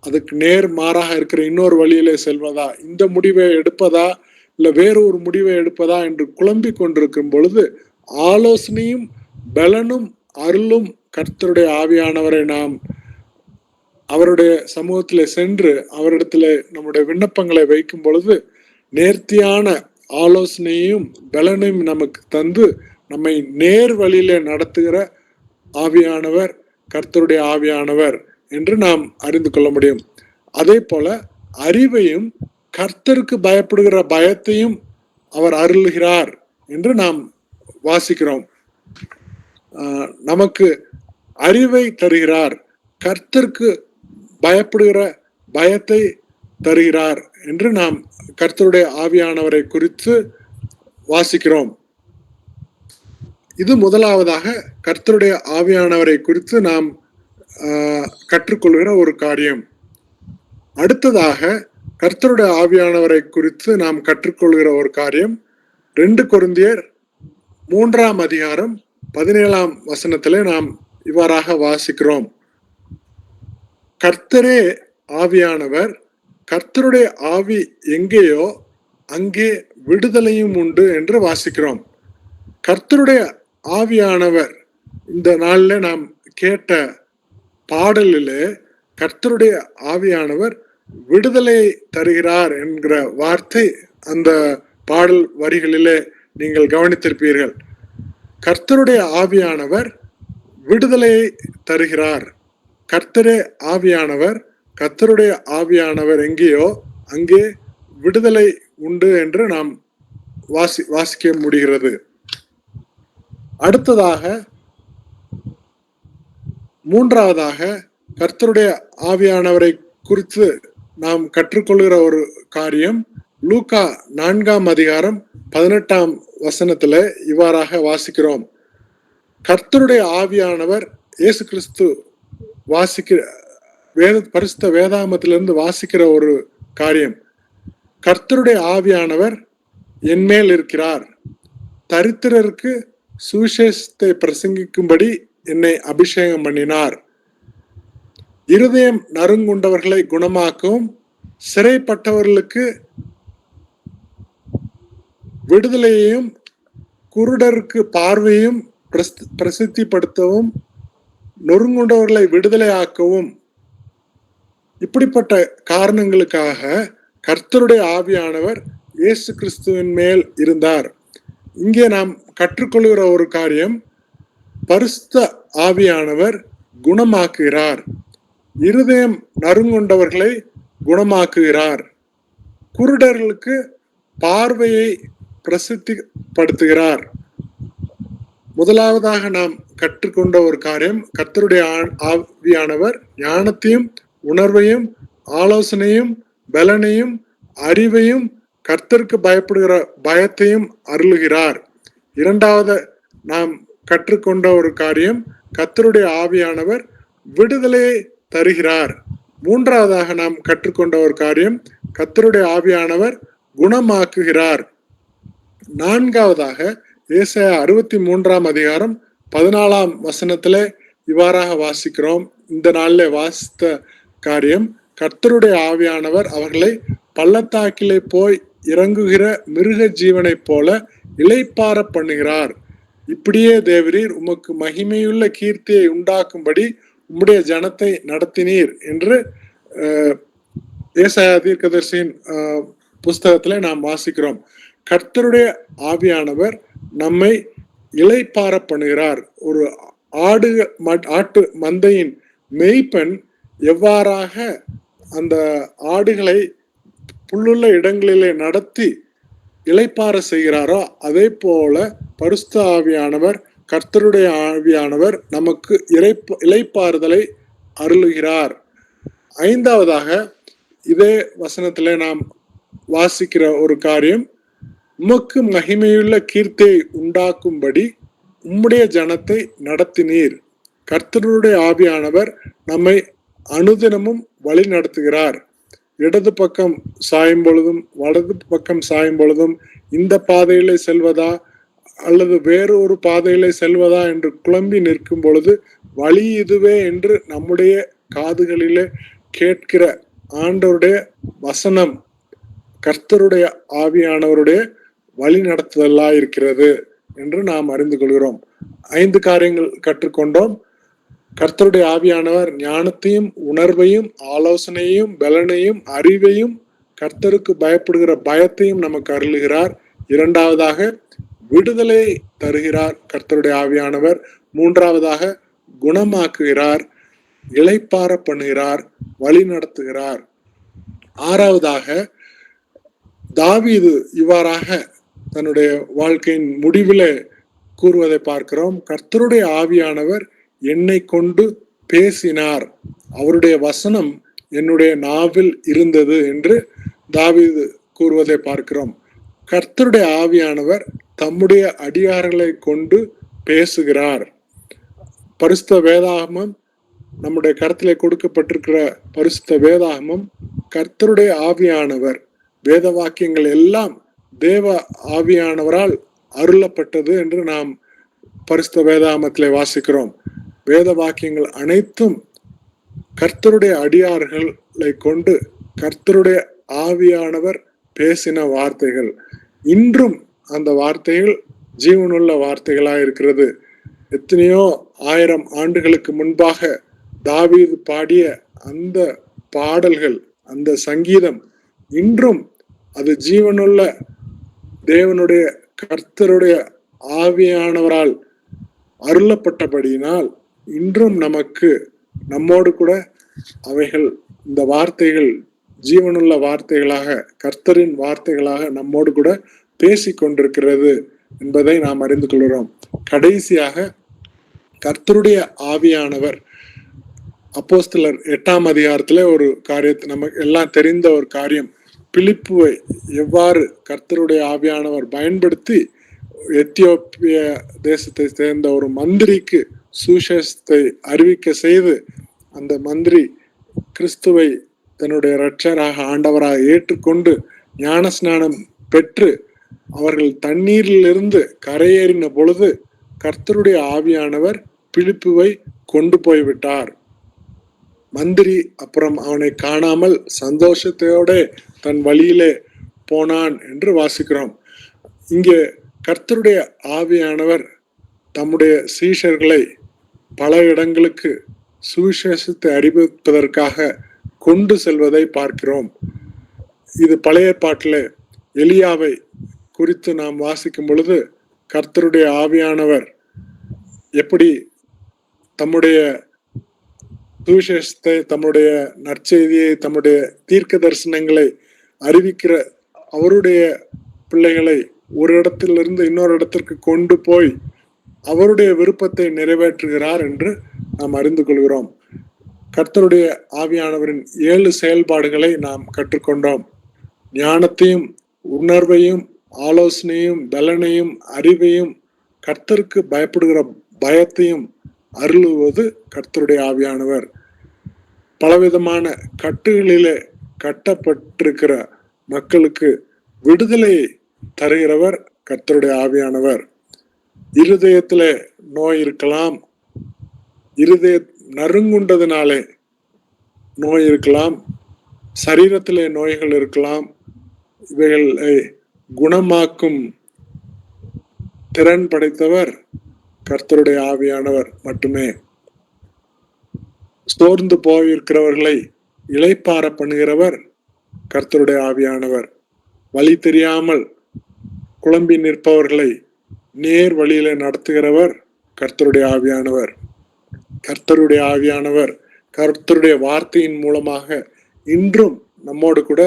அதுக்கு நேர் மாறாக இருக்கிற இன்னொரு வழியில செல்வதா, இந்த முடிவை எடுப்பதா இல்ல வேறு ஒரு முடிவை எடுப்பதா என்று குழம்பிக் கொண்டிருக்கும் பொழுது ஆலோசனையும் பலனும் அருளும் கர்த்தருடைய ஆவியானவரை நாம் அவருடைய சமூகத்திலே சென்று அவரிடத்துல நம்முடைய விண்ணப்பங்களை வைக்கும் பொழுது நேர்த்தியான ஆலோசனையும் பலனையும் நமக்கு தந்து நம்மை நேர் வழியில நடத்துகிற ஆவியானவர் கர்த்தருடைய ஆவியானவர் என்று நாம் அறிந்து கொள்ள முடியும். அதே போல அறிவையும் கர்த்தருக்கு பயப்படுகிற பயத்தையும் அவர் அருளுகிறார் என்று நாம் வாசிக்கிறோம். நமக்கு அறிவை தருகிறார், கர்த்தருக்கு பயப்படுகிற பயத்தை தருகிறார் என்று நாம் கர்த்தருடைய ஆவியானவரை குறித்து வாசிக்கிறோம். இது முதலாவதாக கர்த்தருடைய ஆவியானவரை குறித்து நாம் கற்றுக்கொள்கிற ஒரு காரியம். அடுத்ததாக கர்த்தருடைய ஆவியானவரை குறித்து நாம் கற்றுக்கொள்கிற ஒரு காரியம் 2 கொரிந்தியர் 3ஆம் அதிகாரம் 17ஆம் வசனத்திலே நாம் இவ்வாறாக வாசிக்கிறோம். கர்த்தரே ஆவியானவர், கர்த்தருடைய ஆவி எங்கேயோ அங்கே விடுதலையும் உண்டு என்று வாசிக்கிறோம். கர்த்தருடைய ஆவியானவர் இந்த நாளில் நாம் கேட்ட பாடலிலே கர்த்தருடைய ஆவியானவர் விடுதலை தருகிறார் என்கிற வார்த்தை அந்த பாடல் வரிகளிலே நீங்கள் கவனித்திருப்பீர்கள். கர்த்தருடைய ஆவியானவர் விடுதலையை தருகிறார். கர்த்தரே ஆவியானவர், கர்த்தருடைய ஆவியானவர் எங்கேயோ அங்கே விடுதலை உண்டு என்று நாம் வாசிக்க முடிகிறது. அடுத்ததாக மூன்றாவதாக கர்த்தருடைய ஆவியானவரை குறித்து நாம் கற்றுக்கொள்கிற ஒரு காரியம் லூக்கா 4ஆம் அதிகாரம் 18ஆம் வசனத்துல இவ்வாறாக வாசிக்கிறோம். கர்த்தருடைய ஆவியானவர் இயேசு கிறிஸ்து வாசிக்கிற பரிசுத்த வேதாகமத்திலிருந்து வாசிக்கிற ஒரு காரியம். கர்த்தருடைய ஆவியானவர் என்மேல் இருக்கிறார், தரித்திரருக்கு சுவிசேஷத்தை பிரசங்கிக்கும்படி என்னை அபிஷேகம் பண்ணினார், இருதயம் நறுங்குண்டவர்களை குணமாக்கவும் சிறைப்பட்டவர்களுக்கு விடுதலையையும் குருடருக்கு பார்வையும் பிரசித்திப்படுத்தவும் நொறுங்குண்டவர்களை விடுதலையாக்கவும். இப்படிப்பட்ட காரணங்களுக்காக கர்த்தருடைய ஆவியானவர் இயேசு கிறிஸ்துவின் மேல் இருந்தார். இங்கே நாம் கற்றுக்கொள்கிற ஒரு காரியம், பரிசுத்த ஆவியானவர் குணமாக்குகிறார், இருதயம் நறுங்குண்டவர்களை குணமாக்குகிறார், குருடர்களுக்கு பார்வையை பிரசித்திப்படுத்துகிறார். முதலாவதாக நாம் கற்றுக்கொண்ட ஒரு காரியம், கர்த்தருடைய ஆவியானவர் ஞானத்தையும் உணர்வையும் ஆலோசனையும் பலனையும் அறிவையும் கர்த்தருக்கு பயப்படுகிற பயத்தையும் அருளுகிறார். இரண்டாவது நாம் கற்றுக்கொண்ட ஒரு காரியம், கர்த்தருடைய ஆவியானவர் விடுதலையை தருகிறார். மூன்றாவதாக நாம் கற்றுக்கொண்ட ஒரு காரியம், கர்த்தருடைய ஆவியானவர் குணமாக்குகிறார். நான்காவதாக ஏசாயா 63ஆம் அதிகாரம் 14ஆம் வசனத்திலே இவ்வாறாக வாசிக்கிறோம். இந்த நாளிலே வாசித்த காரியம், கர்த்தருடைய ஆவியானவர் அவர்களை பள்ளத்தாக்கிலே போய் இறங்குகிற மிருக ஜீவனை போல இளைப்பார பண்ணுகிறார். இப்படியே தேவரீர் உமக்கு மகிமையுள்ள கீர்த்தியை உண்டாக்கும்படி உம்முடைய ஜனத்தை நடத்தினீர் என்று ஏசாயா தீர்க்கதரிசியின் புஸ்தகத்திலே நாம் வாசிக்கிறோம். கர்த்தருடைய ஆவியானவர் நம்மை இளைப்பார பண்ணுகிறார். ஒரு ஆட்டு மந்தையின் மேய்ப்பன் எவ்வாறாக அந்த ஆடுகளை புல்லுள்ள இடங்களிலே நடத்தி இளைப்பார செய்கிறாரோ அதே போல பரிசுத்த ஆவியானவர் கர்த்தருடைய ஆவியானவர் நமக்கு இளைப்பாறுதலை அருளுகிறார். ஐந்தாவதாக இதே வசனத்திலே நாம் வாசிக்கிற ஒரு காரியம், உமக்கு மகிமையுள்ள கீர்த்தியை உண்டாக்கும்படி உம்முடைய ஜனத்தை நடத்தினீர். கர்த்தருடைய ஆவியானவர் நம்மை அனுதினமும் வழி நடத்துகிறார். இடது பக்கம் சாயும் பொழுதும் வலது பக்கம் சாயும் பொழுதும் இந்த பாதையிலே செல்வதா அல்லது வேறு ஒரு பாதையிலே செல்வதா என்று குழம்பி நிற்கும் பொழுது வழி இதுவே என்று நம்முடைய காதுகளிலே கேட்கிற ஆண்டவருடைய வசனம் கர்த்தருடைய ஆவியானவருடைய வழி நடத்துதலா இருக்கிறது. என்று நாம் அறிந்து கொள்கிறோம். 5 காரியங்கள் கற்றுக்கொண்டோம். கர்த்தருடைய ஆவியானவர் ஞானத்தையும் உணர்வையும் ஆலோசனையும் பலனையும் அறிவையும் கர்த்தருக்கு பயப்படுகிற பயத்தையும் நமக்கு அருளுகிறார். 2வதாக விடுதலை தருகிறார் கர்த்தருடைய ஆவியானவர். 3வதாக குணமாக்குகிறார், இளைப்பாற பண்ணுகிறார், வழி நடத்துகிறார். 6வதாக தாவீது இவ்வாறாக தன்னுடைய வாழ்க்கையின் முடிவில் கூறுவதை பார்க்கிறோம். கர்த்தருடைய ஆவியானவர் என்னை கொண்டு பேசினார், அவருடைய வசனம் என்னுடைய நாவில் இருந்தது என்று தாவீது கூறுவதை பார்க்கிறோம். கர்த்தருடைய ஆவியானவர் தம்முடைய அடியார்களை கொண்டு பேசுகிறார். பரிசுத்த வேதாகமம், நம்முடைய கருத்திலே கொடுக்கப்பட்டிருக்கிற பரிசுத்த வேதாகமம் கர்த்தருடைய ஆவியானவர், வேத வாக்கியங்கள் எல்லாம் தேவ ஆவியானவரால் அருளப்பட்டது என்று நாம் பரிசுத்த வேதாகமத்திலே வாசிக்கிறோம். வேத வாக்கியங்கள் அனைத்தும் கர்த்தருடைய அடியார்களை கொண்டு கர்த்தருடைய ஆவியானவர் பேசின வார்த்தைகள். இன்றும் அந்த வார்த்தைகள் ஜீவனுள்ள வார்த்தைகளாக இருக்கிறது. எத்தனையோ 1000 ஆண்டுகளுக்கு முன்பாக தாவீது பாடிய அந்த பாடல்கள், அந்த சங்கீதம் இன்றும் அது ஜீவனுள்ள தேவனுடைய கர்த்தருடைய ஆவியானவரால் அருளப்பட்டபடியினால் இன்றும் நம்மோடு கூட அவைகள், இந்த வார்த்தைகள் ஜீவனுள்ள வார்த்தைகளாக, கர்த்தரின் வார்த்தைகளாக நம்மோடு கூட பேசிக் கொண்டிருக்கிறது என்பதை நாம் அறிந்து கொள்கிறோம். கடைசியாக கர்த்தருடைய ஆவியானவர், அப்போஸ்தலர் 8ஆம் அதிகாரத்துல ஒரு காரியத்தை, நமக்கு எல்லாம் தெரிந்த ஒரு காரியம், பிலிப்புவை எவ்வாறு கர்த்தருடைய ஆவியானவர் பயன்படுத்தி எத்தியோப்பிய தேசத்தை சேர்ந்த ஒரு மந்திரிக்கு சுவிசேஷத்தை அறிவிக்க செய்து, அந்த மந்திரி கிறிஸ்துவை தன்னுடைய இரட்சகராக ஆண்டவராக ஏற்றுக்கொண்டு ஞானஸ்நானம் பெற்று அவர்கள் தண்ணீரிலிருந்து கரையேறின பொழுது கர்த்தருடைய ஆவியானவர் பிலிப்புவை கொண்டு போய்விட்டார். மந்திரி அப்புறம் அவனை காணாமல் சந்தோஷத்தோட தன் வழியிலே போனான் என்று வாசிக்கிறோம். இங்கே கர்த்தருடைய ஆவியானவர் தம்முடைய சீஷர்களை பல இடங்களுக்கு சுவிசேஷத்தை அறிவிப்பதற்காக கொண்டு செல்வதை பார்க்கிறோம். இது பழைய பாட்டில் எலியாவை குறித்து நாம் வாசிக்கும் பொழுது கர்த்தருடைய ஆவியானவர் எப்படி தம்முடைய சுவிசேஷத்தை, தம்முடைய நற்செய்தியை, தம்முடைய தீர்க்க தரிசனங்களை அறிவிக்கிற அவருடைய பிள்ளைகளை ஒரு இடத்திலிருந்து இன்னொரு இடத்திற்கு கொண்டு போய் அவருடைய விருப்பத்தை நிறைவேற்றுகிறார் என்று நாம் அறிந்து கொள்கிறோம். கர்த்தருடைய ஆவியானவரின் 7 செயல்பாடுகளை நாம் கற்றுக்கொண்டோம். ஞானத்தையும் உணர்வையும் ஆலோசனையும் பலனையும் அறிவையும் கர்த்தருக்கு பயப்படுகிற பயத்தையும் அருளுவது கர்த்தருடைய ஆவியானவர். பலவிதமான கட்டுகளிலே கட்டப்பட்டிருக்கிற மக்களுக்கு விடுதலையை தருகிறவர் கர்த்தருடைய ஆவியானவர். இருதயத்திலே நோய் இருக்கலாம், இருதய நறுங்குண்டதினாலே நோய் இருக்கலாம், சரீரத்திலே நோய்கள் இருக்கலாம். இவைகளை குணமாக்கும் திறன் படைத்தவர் கர்த்தருடைய ஆவியானவர் மட்டுமே. சோர்ந்து போயிருக்கிறவர்களை இளைப்பாற பண்ணுகிறவர் கர்த்தருடைய ஆவியானவர். வழி தெரியாமல் குழம்பி நிற்பவர்களை நேர் வழியில நடத்துகிறவர் கர்த்தருடைய ஆவியானவர். கர்த்தருடைய ஆவியானவர் கர்த்தருடைய வார்த்தையின் மூலமாக இன்றும் நம்மோடு கூட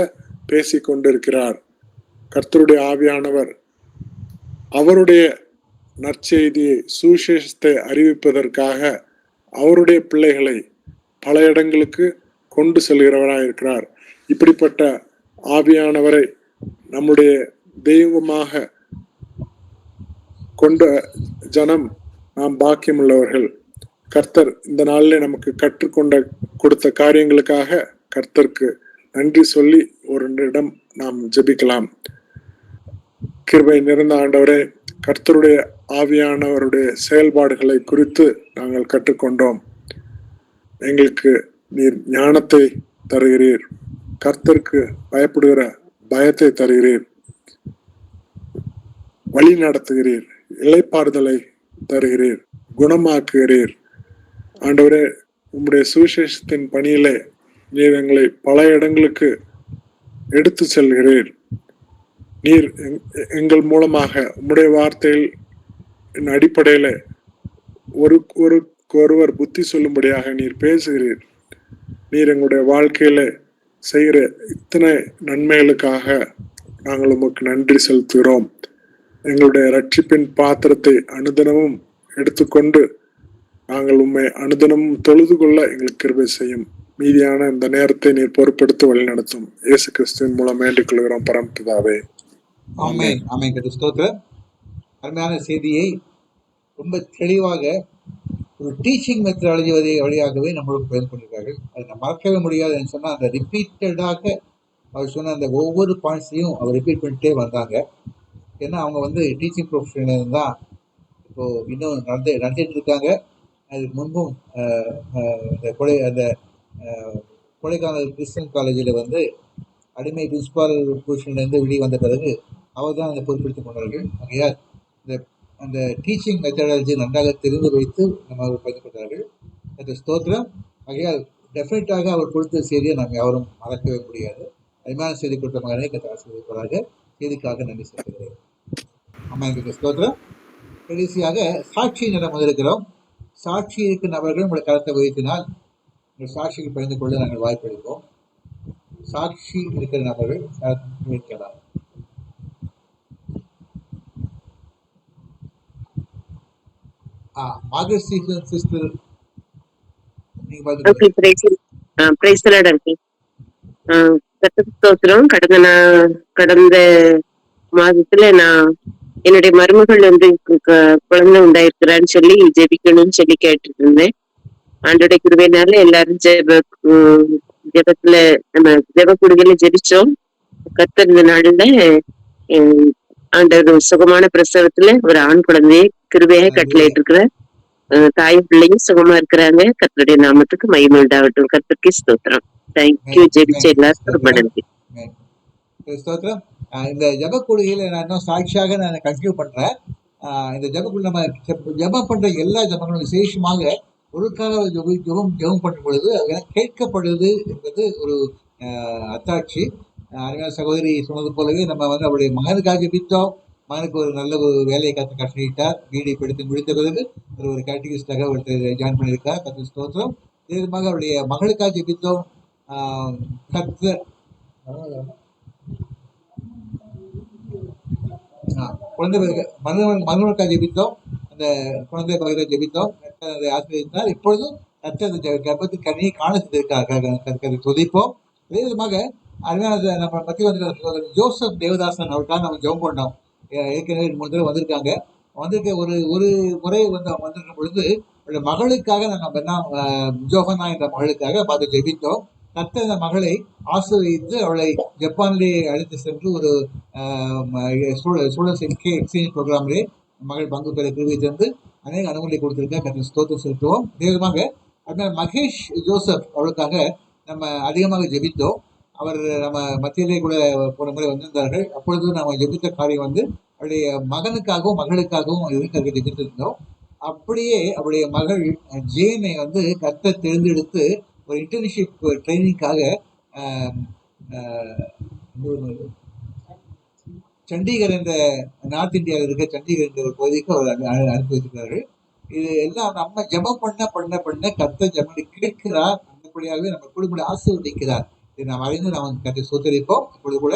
பேசிக் கொண்டிருக்கிறார். கர்த்தருடைய ஆவியானவர் அவருடைய நற்செய்தியை, சுவிசேஷத்தை அறிவிப்பதற்காக அவருடைய பிள்ளைகளை பல இடங்களுக்கு கொண்டு செல்கிறவராக இருக்கிறார். இப்படிப்பட்ட ஆவியானவரை நம்முடைய தெய்வமாக கொண்ட ஜனம் நாம் பாக்கியமுள்ளவர்கள். கர்த்தர் இந்த நாளிலே நமக்கு கொடுத்த காரியங்களுக்காக கர்த்தருக்கு நன்றி சொல்லி ஒரு இடம் நாம் ஜெபிக்கலாம். கிருபை நிறைந்த ஆண்டவரே, கர்த்தருடைய ஆவியானவருடைய செயல்பாடுகளை குறித்து நாங்கள் கற்றுக்கொண்டோம். எங்களுக்கு நீர் ஞானத்தை தருகிறீர், கர்த்தருக்கு பயப்படுகிற பயத்தை தருகிறீர், வழி நடத்துகிறீர். இளைப்பாறுதலை தருகிறீர், குணமாக்குகிறீர். ஆண்டவரே, உம்முடைய சுவிசேஷத்தின் பணியிலே நீர் எங்களை பல இடங்களுக்கு எடுத்து செல்கிறீர். நீர் எங்கள் மூலமாக உம்முடைய வார்த்தையில் அடிப்படையில ஒருவர் புத்தி சொல்லும்படியாக நீர் பேசுகிறீர். நீர் எங்களுடைய வாழ்க்கையில செய்கிற இத்தனை நன்மைகளுக்காக நாங்கள் உமக்கு நன்றி செலுத்துகிறோம். எங்களுடைய ரட்சிப்பின் பாத்திரத்தை அனுதினமும் எடுத்துக்கொண்டு நாங்கள் உண்மை அனுதினமும் தொழுது கொள்ள எங்களுக்கு கிருபை செய்யும். மீதியான இந்த நேரத்தை நீர் பொறுப்பெடுத்து வழிநடத்தும். இயேசு கிறிஸ்துவின் மூலம் வேண்டிக் கொள்கிறோம் பரமபிதாவே. ஆமென். ஆமென். ஸ்தோத்திரம். அருமையான செய்தியை ரொம்ப தெளிவாக ஒரு டீச்சிங் மெத்தடாலஜி வழியாகவே நம்மளுக்கு பயன் பண்ணியிருக்கார்கள். அதை நம்ம மறக்கவே முடியாதுன்னு சொன்னால், அந்த ரிப்பீட்டடாக அவர் சொன்ன அந்த ஒவ்வொரு பாயிண்ட்ஸையும் அவர் ரிப்பீட் பண்ணிட்டே வந்தாங்க. ஏன்னா அவங்க டீச்சிங் ப்ரொஃபஷனில் தான் இப்போது இன்னும் நடந்துட்டு இருக்காங்க. அதுக்கு முன்பும் அந்த கொடைக்கானல் கிறிஸ்டியன் காலேஜில் அடிமை பிரின்சிபால் பொசிஷன்லேருந்து வெளியே வந்த பிறகு அவர் தான் அதை பொறுப்பெடுத்துக் கொண்டார்கள். ஆகையால் அந்த டீச்சிங் மெத்தடாலஜி நன்றாக தெரிந்து வைத்து நம்ம பயன்படுத்தார்கள். அந்த ஸ்தோத்திரம். ஆகையால் டெஃபினட்டாக அவர் கொடுத்த செய்தியை நாங்கள் யாரும் மறக்கவே முடியாது. அருமையான செய்தி கொடுத்த மகனை கற்று ஆசீர்வதிப்பதாக. செய்திக்காக நன்றி செலுத்துகிறேன். அம்மா ஸ்தோத்திரம். கடைசியாக சாட்சி நிறம் வந்திருக்கிறோம். சாட்சி இருக்கிற நபர்கள் உங்களுடைய கருத்தை உயர்த்தினால் உங்கள் சாட்சிக்கு பகிர்ந்து கொள்ள நாங்கள் வாய்ப்பளிப்போம். சாட்சி இருக்கிற நபர்கள் வைக்கலாம். மார்கரெட் சிஸ்டர், கடந்த மாதத்துல நான் என்னுடைய மருமகள் குழந்தை உண்டாயிருக்கிறான்னு சொல்லி ஜெபிக்கணும்னு சொல்லி கேட்டுட்டு இருந்தேன். ஆண்டோடைய கிருபையினால எல்லாரும் ஜெபத்துல நம்ம ஜெப குடிகளை ஜெபிச்சோம். கர்த்தர் இந்த நாள்ல ஆண்டவர் சுகமான பிரசவத்துல ஒரு ஆண் குழந்தையை கிருபையாக கட்டளையிட்டு இருக்கிற தாயும் பிள்ளையும் சுகமா இருக்கிறாங்க. கர்த்தருடைய நாமத்துக்கு மகிமை உண்டாகட்டும். கர்த்தருக்கு ஸ்தோத்திரம். தேங்க்யூ. ஜெபிச்ச எல்லாருக்கும் ரொம்ப நன்றி. ஸ்தோத்திரம். இந்த ஜபக்குழுகையில நான் இன்னும் சாட்சியாக நான் கண்டினியூ பண்றேன். இந்த ஜபக்குழு நம்ம ஜபம் பண்ற எல்லா ஜபங்களும் விசேஷமாக ஒருக்காக ஜபம் பண்ணும் பொழுது கேட்கப்படுது என்பது ஒரு அத்தாட்சி. அருமையான சகோதரி சொன்னது போலவே நம்ம அவருடைய மகனுக்காக ஜெபித்தோம். மகனுக்கு ஒரு நல்ல ஒரு வேலையை கட்டளையிட்டார். வீடை படித்து முடித்த பிறகு ஒரு கேட்டகிஸ்டாக ஒருத்தர் ஜாயின் பண்ணியிருக்கார். கர்த்தருக்கு ஸ்தோத்திரம். இதே விதமாக அவருடைய மகளுக்காக ஜெபித்தோம். குழந்தை மகனுக்காக ஜெபித்தோம். அந்த குழந்தை பகுதியை ஜெபித்தோம். அதை ஆசீர்வதித்தார். இப்பொழுதும் அந்த கர்ப்பத்தின் கனியை காண செய்திருக்காங்க. துதிப்போம். அதே விதமாக அருமையான நம்ம மத்திய வந்திருக்கிற ஜோசப் தேவதாசன் அவருக்காக நம்ம ஜெபம் பண்ணோம். ஏற்கனவே 3 தடவை வந்திருக்காங்க. ஒரு முறை வந்திருக்கும் பொழுது அவருடைய மகளுக்காக நாங்கள் ஜோகனா என்ற மகளுக்காக பார்த்து ஜெபித்தோம். கர்த்தர் அந்த மகளை ஆசீர்வதித்து அவளை ஜப்பானிலே அழைத்து சென்று ஒரு ஸ்டூடெண்ட்ஸ் எக்ஸ்சேஞ்ச் ப்ரோக்ராமிலே மகள் பங்கு பெற கிருபை தந்து அநேக அனுமதி கொடுத்திருக்க கர்த்தருக்கு ஸ்தோத்திரம் செலுத்துவோம். அதே விதமாக மகேஷ் ஜோசப் அவளுக்காக நம்ம அதிகமாக ஜெபித்தோம். அவர் நம்ம மத்தியிலே கூட போன முறை வந்திருந்தார்கள். அப்பொழுது நம்ம ஜெபித்த காரியம் அவருடைய மகனுக்காகவும் மகளுக்காகவும் ஜெபித்திருந்தோம். அப்படியே அவருடைய மகள் ஜேனை கர்த்தர் தேர்ந்தெடுத்து ஒரு இன்டர்ன்ஷிப் ட்ரைனிங்காக சண்டிகர் என்ற நார்த் இந்தியாவில் இருக்க சண்டிகர் என்ற ஒரு பகுதிக்கு அவர் அனுப்பி வைத்திருக்கிறார்கள். இது எல்லாம் நம்ம ஜெபம் பண்ண கர்த்தர் ஜெபத்தை கேட்கிறார். அந்தபடியாகவே நம்ம குடும்பத்தை ஆசீர்வதிக்கிறார். இதை நாம் அறிந்து நாம் கர்த்தரை ஸ்தோத்திரிப்போம். இப்பொழுது கூட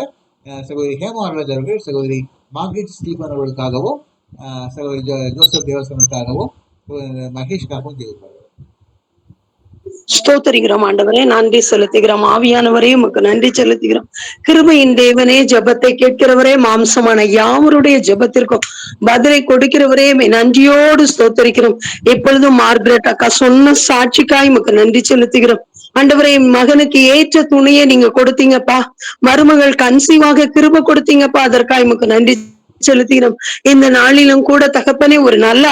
சகோதரி ஹேமா ஆர்வராஜ் அவர்கள் சகோதரி மார்கரெட் ஸ்டீபன் அவர்களுக்காகவும் சகோதரி ஜோசப் தேவசனுக்காகவும் மகேஷ்காகவும் ஜெயிப்பார்கள். ஸ்தோத்திரிக்கிறோம் ஆண்டவரே, நன்றி செலுத்துகிறோம். ஆவியானவரே உமக்கு நன்றி செலுத்துகிறோம். கிருபையின் தேவனே, ஜெபத்தை கேட்கிறவரே, மாம்சமான யாவருடைய ஜெபத்திற்கும் பதிலை கொடுக்கிறவரே நன்றியோடு ஸ்தோத்திரிக்கிறோம். இப்பொழுதும் மார்கரெட் அக்கா சொன்ன சாட்சிக்காய் உமக்கு நன்றி செலுத்துகிறோம். ஆண்டவரே, மகனுக்கு ஏற்ற துணையை நீங்க கொடுத்தீங்கப்பா. மருமகள் கன்சீவாக கிருபை கொடுத்தீங்கப்பா. அதற்காக உமக்கு நன்றி செலுத்துகிறோம். இந்த நாளிலும் கூட தகப்பனே ஒரு நல்ல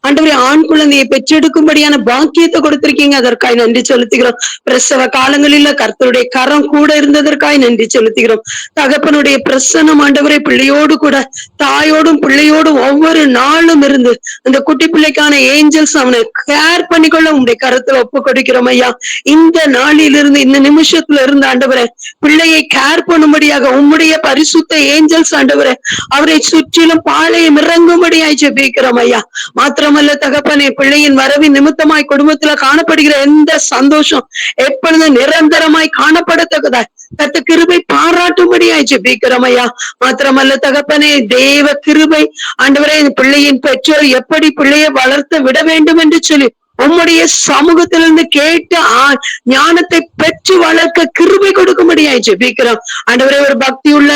ஆண்டவரே ஆண் குழந்தையை பெற்றெடுக்கும்படியான பாக்கியத்தை கொடுத்திருக்கீங்க, அதற்காய் நன்றி செலுத்துகிறோம். பிரசவ காலங்களில கர்த்தருடைய கரம் கூட இருந்ததற்காய் நன்றி செலுத்துகிறோம். தகப்பனுடைய பிரசன்னம் ஆண்டவரே பிள்ளையோடு கூட தாயோடும் பிள்ளையோடும் ஒவ்வொரு நாளும் இருந்து அந்த குட்டி பிள்ளைக்கான ஏஞ்சல்ஸ் அவனை கேர் பண்ணிக்கொள்ள உங்களுடைய கருத்துல ஒப்பு கொடுக்கிறோம் ஐயா. இந்த நாளிலிருந்து இந்த நிமிஷத்துல இருந்து ஆண்டவரே பிள்ளையை கேர் பண்ணும்படியாக உம்முடைய பரிசுத்த ஏஞ்சல்ஸ் ஆண்டவரே அவரை சுற்றிலும் பாளையம் இறங்கும்படியாய் ஜெபிக்கிறோம் ஐயா. மாத்திரமல்ல தகப்பனே பிள்ளையின் வரவின் நிமித்தமாய் குடும்பத்துல காணப்படுகிற எந்த சந்தோஷம் எப்பொழுதும் நிரந்தரமாய் காணப்படத்தக்கதாய் கத்த கிருபை பாராட்டும்படியாய் ஜெபிக்கிறோம் ஐயா. மாத்திரமல்ல தகப்பனே தேவ கிருபை ஆண்டவரே பிள்ளையின் பெற்றோர் எப்படி பிள்ளையை வளர்த்து விட வேண்டும் என்று சொல்லி உம்முடைய சமூகத்திலிருந்து கேட்டு ஞானத்தை பெற்று வளர்க்க கிருபை கொடுக்கும்படியாய் ஜெபிக்கிறோம் ஆண்டவரே. ஒரு பக்தி உள்ள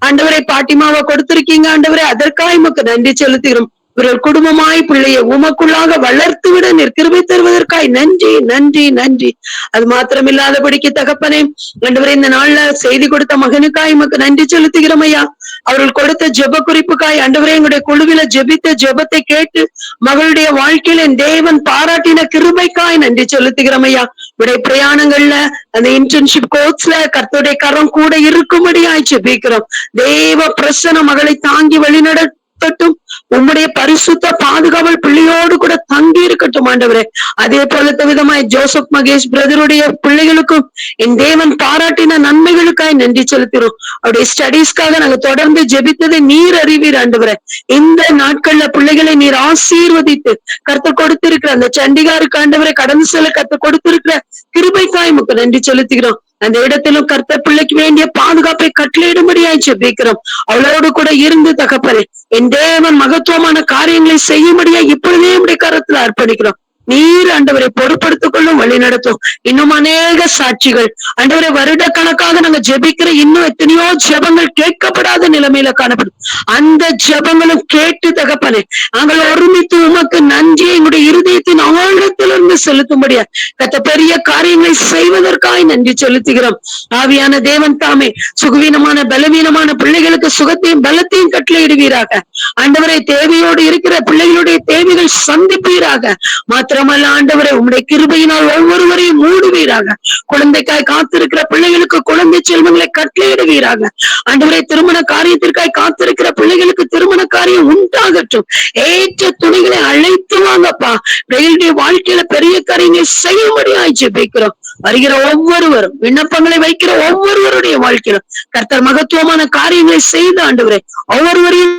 ஆண்டவரை பாட்டிமாவை கொடுத்திருக்கீங்க ஆண்டவரே, அதற்காக உமக்கு நன்றி செலுத்துகிறோம். இவர்கள் குடும்பமாய் பிள்ளையை உமக்குள்ளாக வளர்த்து விட நீர் கிருபை தருவதற்காய் நன்றி நன்றி நன்றி. அது மாத்திரம் இல்லாதபடிக்கு தகப்பனே ஆண்டவரே இந்த நாள்ல செய்தி கொடுத்த மகனுக்காய் உமக்கு நன்றி செலுத்துகிறோம் ஐயா. அவர்கள் கொடுத்த ஜெப குறிப்புக்காய் ஆண்டவரே எங்களுடைய குழுவில ஜெபித்த ஜெபத்தை கேட்டு மகளுடைய வாழ்க்கையில தேவன் பாராட்டின கிருபைக்காய் நன்றி செலுத்துகிறோம் ஐயா. உடைய பிரயாணங்கள்ல அந்த இன்டர்ன்ஷிப் கோர்ஸ்ல கர்த்தருடைய கரம் கூட இருக்கும்படியாய் ஜெபிக்கிறோம். தேவ பிரசன்ன மகளை தாங்கி வழிநடத்தட்டும். உம்முடைய பரிசுத்த பாதுகாவல் பிள்ளையோடு கூட தங்கி இருக்கட்டும் ஆண்டவரே. அதே போல விதமாய் ஜோசப் மகேஷ் பிரதருடைய பிள்ளைகளுக்கும் என் தேவன் பாராட்டின நன்மைகளுக்காய் நன்றி செலுத்துகிறோம். அவருடைய ஸ்டடீஸ்க்காக நாங்க தொடர்ந்து ஜெபித்ததை நீர் அறிவீர் ஆண்டவரே. இந்த நாட்கள்ல பிள்ளைகளை நீர் ஆசீர்வதித்து கர்த்தர் கொடுத்திருக்கிற அந்த சண்டிகாருக்கு ஆண்டவரை கடந்து செல்ல கர்த்தர் கொடுத்திருக்கிற கிருபைக்காய் உமக்கு நன்றி செலுத்துகிறோம். அந்த இடத்திலும் கர்த்தர் பிள்ளைக்கு வேண்டிய பாதுகாப்பை கட்டளையிடும்படியாய் ஜெபிக்கிறோம். அவளோடு கூட இருந்து தகப்பனே என் தேவன் மகத்துவமான காரியங்களை செய்யும்படியா இப்பொழுதே உடைய கரத்துல அர்ப்பணிக்கிறோம். நீர் ஆண்டவரை பொறுப்படுத்திக் கொள்ளும், வழி நடத்தும். இன்னும் அநேக சாட்சிகள் ஆண்டவரை வருட கணக்காக நாங்க ஜெபிக்கிற இன்னும் எத்தனையோ ஜெபங்கள் கேட்கப்படாத நிலைமையில காணப்படும். அந்த ஜெபங்களும் கேட்டு தகப்பனே நாங்கள் ஒருமித்து உமக்கு நன்றி எங்களுடைய இருதயத்தின் ஆழத்திலிருந்து செலுத்தும்படியா கத்த பெரிய காரியங்களை செய்வதற்காக நன்றி செலுத்துகிறோம். ஆவியான தேவன் தாமே சுகவீனமான பலவீனமான பிள்ளைகளுக்கு சுகத்தையும் பலத்தையும் கட்டளையிடுவீராக. ஆண்டவரை தேவையோடு இருக்கிற பிள்ளைகளுடைய தேவைகள் சந்திப்பீராக. மாத்திரமல்ல ஆண்டவரை உம்முடைய கிருபையினால் ஒவ்வொருவரையும் மூடுவீராக. குழந்தைக்காய் காத்திருக்கிற பிள்ளைகளுக்கு குழந்தை செல்வங்களை கட்டளையிடுவீராக. ஆண்டவரை திருமண காரியத்திற்காய் காத்திருக்கிற பிள்ளைகளுக்கு திருமண காரியம் உண்டாகட்டும். ஏற்ற துணிகளை அழைத்து வாங்கப்பா. பிள்ளைகளுடைய வாழ்க்கையில பெரிய காரியங்களை செய்யும்படியாய் ஜெபிக்கிறோம். வருகிற ஒவ்வொருவரும் விண்ணப்பங்களை வைக்கிற ஒவ்வொருவருடைய வாழ்க்கையிலும் கர்த்தர் மகத்துவமான காரியங்களை செய்து ஆண்டவரை ஒவ்வொருவரையும்